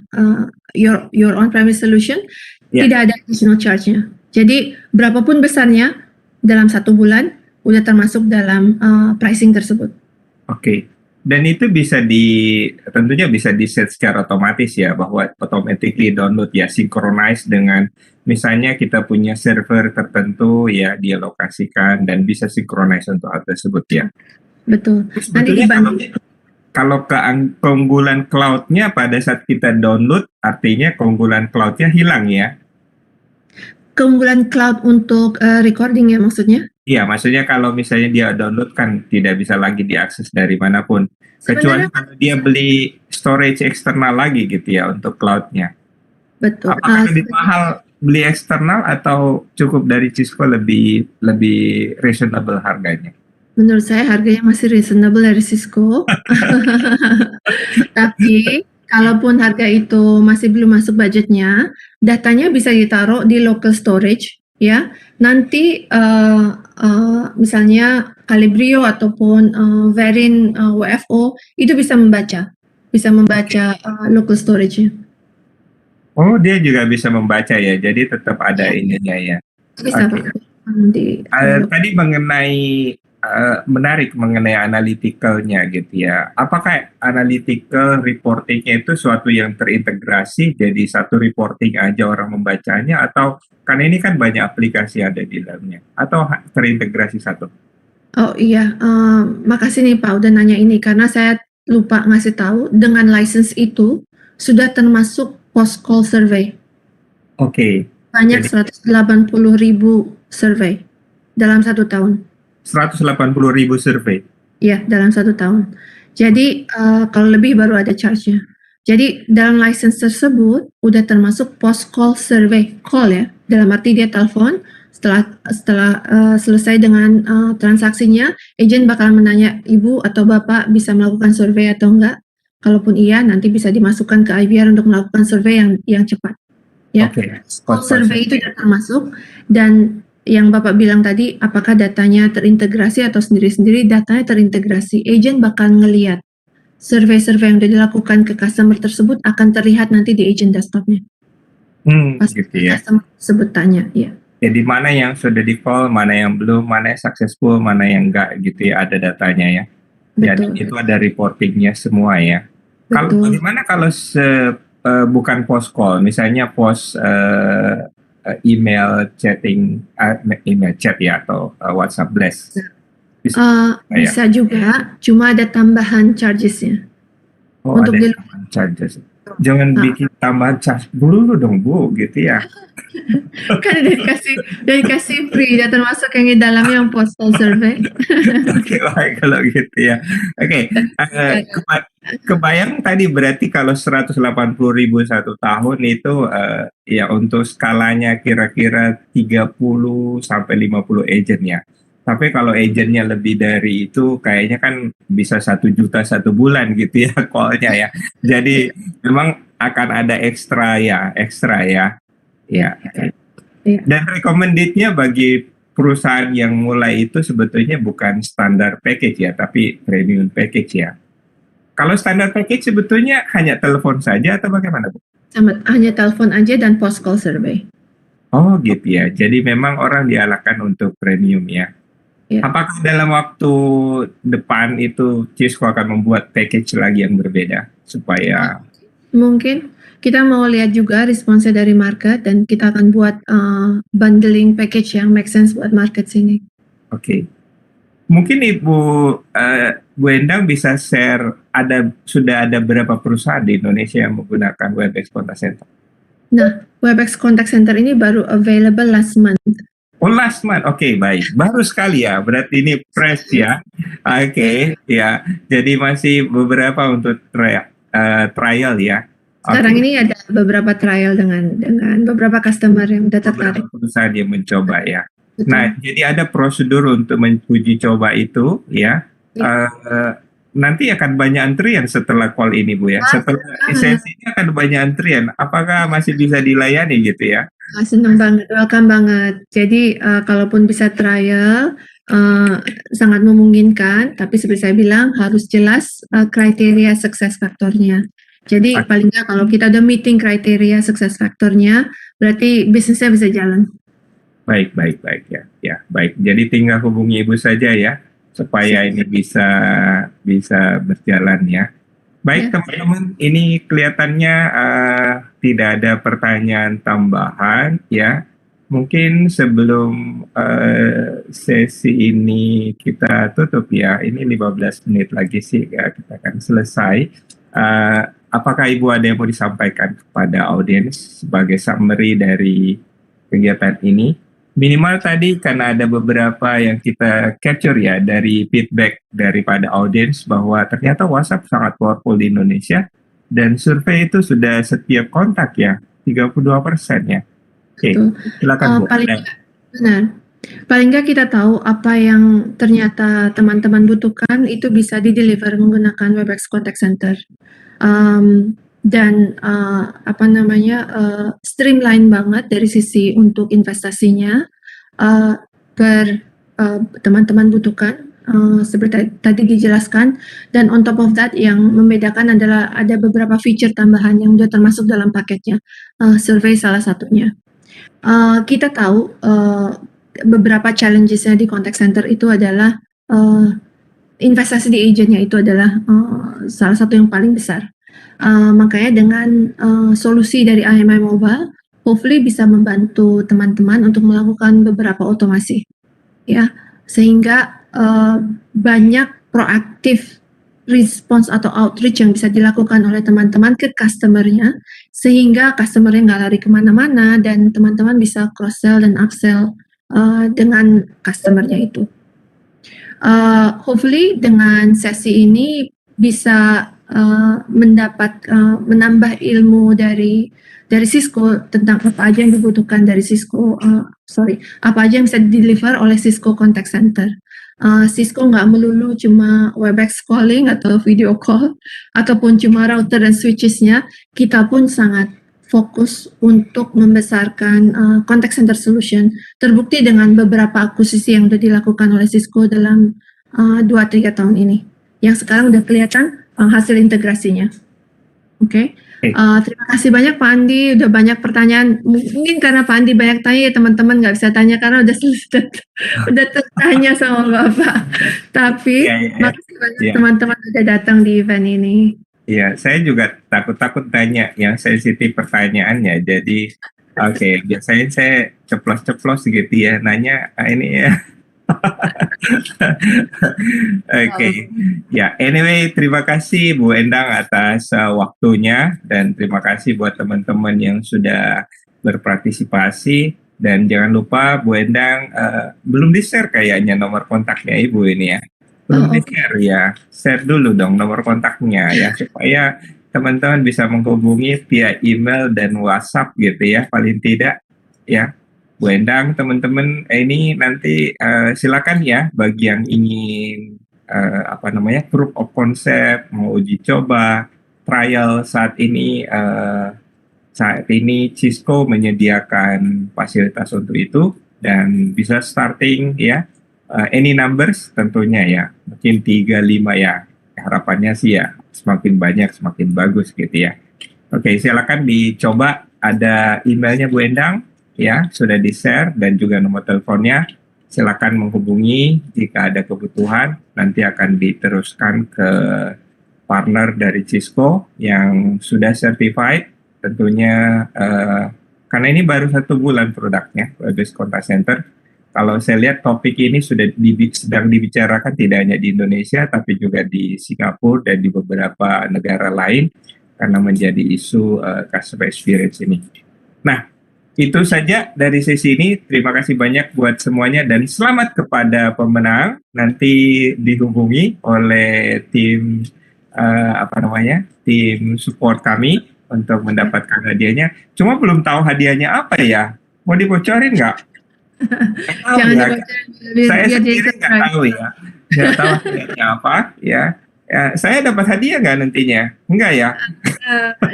your on-premise solution, tidak ada additional charge-nya. Jadi berapapun besarnya dalam 1 bulan udah termasuk dalam pricing tersebut. Oke. Dan itu tentunya bisa di-set secara otomatis ya, bahwa automatically download ya, synchronize dengan misalnya kita punya server tertentu ya, dia lokasikan dan bisa synchronize untuk hal tersebut ya. Betul. Nanti kalau keunggulan cloud-nya pada saat kita download, artinya keunggulan cloud-nya hilang ya? Keunggulan cloud untuk recording ya maksudnya? Iya, maksudnya kalau misalnya dia download kan tidak bisa lagi diakses dari manapun. Kecuali kalau dia beli storage eksternal lagi gitu ya untuk cloud-nya. Betul. Apakah lebih mahal beli eksternal atau cukup dari Cisco lebih reasonable harganya? Menurut saya harganya masih reasonable dari Cisco. Tapi kalaupun harga itu masih belum masuk budgetnya, datanya bisa ditaruh di local storage ya. Nanti misalnya Calibrio ataupun Verin WFO itu bisa membaca local storage-nya. Oh, dia juga bisa membaca ya. Jadi tetap ada ininya ya. Bisa Pak. Tadi mengenai menarik mengenai analytical-nya gitu ya. Apakah analytical reporting-nya itu suatu yang terintegrasi jadi satu reporting aja orang membacanya, atau kan ini kan banyak aplikasi ada di dalamnya, atau terintegrasi satu? Oh iya, makasih nih Pak udah nanya ini karena saya lupa ngasih tahu dengan license itu sudah termasuk post call survey. Oke, Banyak jadi 180.000 survei dalam 1 tahun. 180.000 survei. Iya, dalam 1 tahun. Jadi, kalau lebih baru ada charge-nya. Jadi dalam license tersebut udah termasuk post call survey, call ya, dalam arti dia telepon setelah selesai dengan transaksinya, agent bakal menanya Ibu atau Bapak bisa melakukan survei atau enggak. Kalaupun iya, nanti bisa dimasukkan ke IVR untuk melakukan survei yang cepat. Ya, Oke, call survey itu sudah termasuk, dan yang Bapak bilang tadi, apakah datanya terintegrasi atau sendiri-sendiri, datanya terintegrasi. Agent bakal ngelihat survei-survei yang sudah dilakukan ke customer tersebut akan terlihat nanti di agent desktop-nya. Pas gitu ya. customer tersebut tanya, ya. Jadi mana yang sudah di call, mana yang belum, mana yang successful, mana yang enggak gitu ya, ada datanya ya. Dan Betul. itu ada reportingnya semua ya. Kalau Betul. bagaimana kalau bukan post call, misalnya post email chatting, email chat ya, atau WhatsApp blast. Bisa juga, cuma ada tambahan charges-nya. Oh, Untuk ada tambahan charges. Jangan bikin tambahan charge dulu dong Bu, gitu ya. Kan udah dikasih free, udah termasuk yang di dalamnya yang postal survey. Oke, baik kalau gitu ya. Oke, kebayang tadi berarti kalau 180.000 1 tahun itu ya untuk skalanya kira-kira 30 sampai 50 agent ya. Tapi kalau agentnya lebih dari itu kayaknya kan bisa 1 juta 1 bulan gitu ya call-nya ya. Jadi memang akan ada ekstra ya. Ya. Dan recommended-nya bagi perusahaan yang mulai itu sebetulnya bukan standar package ya, tapi premium package ya. Kalau standar package sebetulnya hanya telepon saja atau bagaimana Bu? Hanya telepon aja dan post call survey. Oh gitu ya, jadi memang orang diarahkan untuk premium ya. Ya. Apakah dalam waktu depan itu Cisco akan membuat package lagi yang berbeda supaya mungkin kita mau lihat juga responsnya dari market dan kita akan buat bundling package yang make sense buat market sini. Oke. Mungkin Bu Endang bisa share sudah ada berapa perusahaan di Indonesia yang menggunakan Webex Contact Center? Nah, Webex Contact Center ini baru available last month. Oh, last month. Oke, baik. Baru sekali ya. Berarti ini fresh ya. Oke, ya. Jadi masih beberapa untuk trial ya. Sekarang ini ada beberapa trial dengan beberapa customer yang sudah tertarik. Beberapa perusahaan yang mencoba ya. Betul. Nah, jadi ada prosedur untuk menguji coba itu ya. Nanti akan banyak antrian setelah call ini Bu ya. Setelah sesinya akan banyak antrian. Apakah masih bisa dilayani gitu ya? Senang banget, welcome banget. Jadi kalaupun bisa trial sangat memungkinkan, tapi seperti saya bilang harus jelas kriteria success factor-nya. Jadi paling nggak kalau kita udah meeting kriteria success factor-nya, berarti bisnisnya bisa jalan. Baik ya. Baik. Jadi tinggal hubungi Ibu saja ya, supaya ini bisa berjalan ya. Baik teman-teman, ini kelihatannya tidak ada pertanyaan tambahan ya. Mungkin sebelum sesi ini kita tutup ya, ini 15 menit lagi sih ya, kita akan selesai. Apakah Ibu ada yang mau disampaikan kepada audiens sebagai summary dari kegiatan ini? Minimal tadi karena ada beberapa yang kita capture ya dari feedback daripada audiens bahwa ternyata WhatsApp sangat powerful di Indonesia dan survei itu sudah setiap kontak ya 32% ya. Oke, silakan Bu. Benar. Paling nggak kita tahu apa yang ternyata teman-teman butuhkan itu bisa di-deliver menggunakan Webex Contact Center. Dan streamline banget dari sisi untuk investasinya teman-teman butuhkan seperti tadi dijelaskan, dan on top of that yang membedakan adalah ada beberapa feature tambahan yang sudah termasuk dalam paketnya, survei salah satunya. Kita tahu beberapa challenges-nya di contact center itu adalah investasi di agentnya itu adalah salah satu yang paling besar. Makanya dengan solusi dari IMI Mobile, hopefully bisa membantu teman-teman untuk melakukan beberapa otomasi, ya, sehingga banyak proaktif response atau outreach yang bisa dilakukan oleh teman-teman ke customer-nya, sehingga customer-nya nggak lari kemana-mana dan teman-teman bisa cross-sell dan upsell dengan customer-nya itu. Hopefully dengan sesi ini bisa menambah ilmu dari Cisco tentang apa aja yang dibutuhkan dari Cisco, apa aja yang bisa deliver oleh Cisco Contact Center. Cisco nggak melulu cuma Webex calling atau video call, ataupun cuma router dan switches-nya, kita pun sangat fokus untuk membesarkan contact center solution. Terbukti dengan beberapa akuisisi yang sudah dilakukan oleh Cisco dalam 2-3 tahun ini, yang sekarang udah kelihatan hasil integrasinya. Oke. Terima kasih banyak Pak Andi, udah banyak pertanyaan. Mungkin karena Pak Andi banyak tanya, ya teman-teman nggak bisa tanya karena udah tertanya sama Bapak. Tapi makasih banyak teman-teman udah datang di event ini. Iya, saya juga takut tanya yang sensitif pertanyaannya. Jadi, biasanya saya ceplos-ceplos gitu ya, nanya ini ya. Ya, anyway, terima kasih Bu Endang atas waktunya, dan terima kasih buat teman-teman yang sudah berpartisipasi. Dan jangan lupa Bu Endang belum di-share kayaknya nomor kontaknya Ibu ini ya. Belum di-share ya, share dulu dong nomor kontaknya ya, supaya teman-teman bisa menghubungi via email dan WhatsApp gitu ya, paling tidak ya. Bu Endang, teman-teman ini nanti silakan ya bagi yang ingin proof of concept, mau uji coba, trial saat ini Cisco menyediakan fasilitas untuk itu dan bisa starting ya. Any numbers tentunya ya, mungkin 3-5 ya, harapannya sih ya semakin banyak semakin bagus gitu ya. Oke, silakan dicoba, ada emailnya Bu Endang ya, sudah di-share, dan juga nomor teleponnya. Silakan menghubungi jika ada kebutuhan, nanti akan diteruskan ke partner dari Cisco yang sudah certified tentunya, karena ini baru 1 bulan produknya, Webex Contact Center. Kalau saya lihat topik ini sedang dibicarakan tidak hanya di Indonesia, tapi juga di Singapura dan di beberapa negara lain, karena menjadi isu customer experience ini. Nah, itu saja dari sesi ini. Terima kasih banyak buat semuanya, dan selamat kepada pemenang. Nanti dihubungi oleh tim tim support kami untuk mendapatkan hadiahnya. Cuma belum tahu hadiahnya apa ya. Mau dibocorin nggak? Jangan dibocorin, saya sendiri nggak tahu ya. Nggak tahu hadiahnya apa ya. Saya dapat hadiah nggak nantinya? Enggak ya?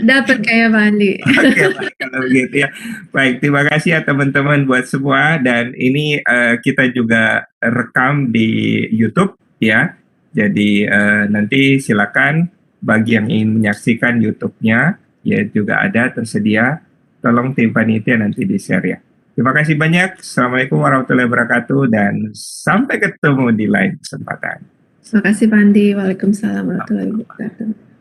Dapat kayak Pak Andi. Oke, baik, kalau begitu ya. Baik, terima kasih ya teman-teman buat semua, dan ini kita juga rekam di YouTube ya. Jadi nanti silakan bagi yang ingin menyaksikan YouTube-nya ya, juga ada tersedia. Tolong tim panitia nanti di-share ya. Terima kasih banyak. Assalamualaikum warahmatullahi wabarakatuh, dan sampai ketemu di lain kesempatan. Terima kasih Pak Andi. Waalaikumsalam warahmatullahi wabarakatuh.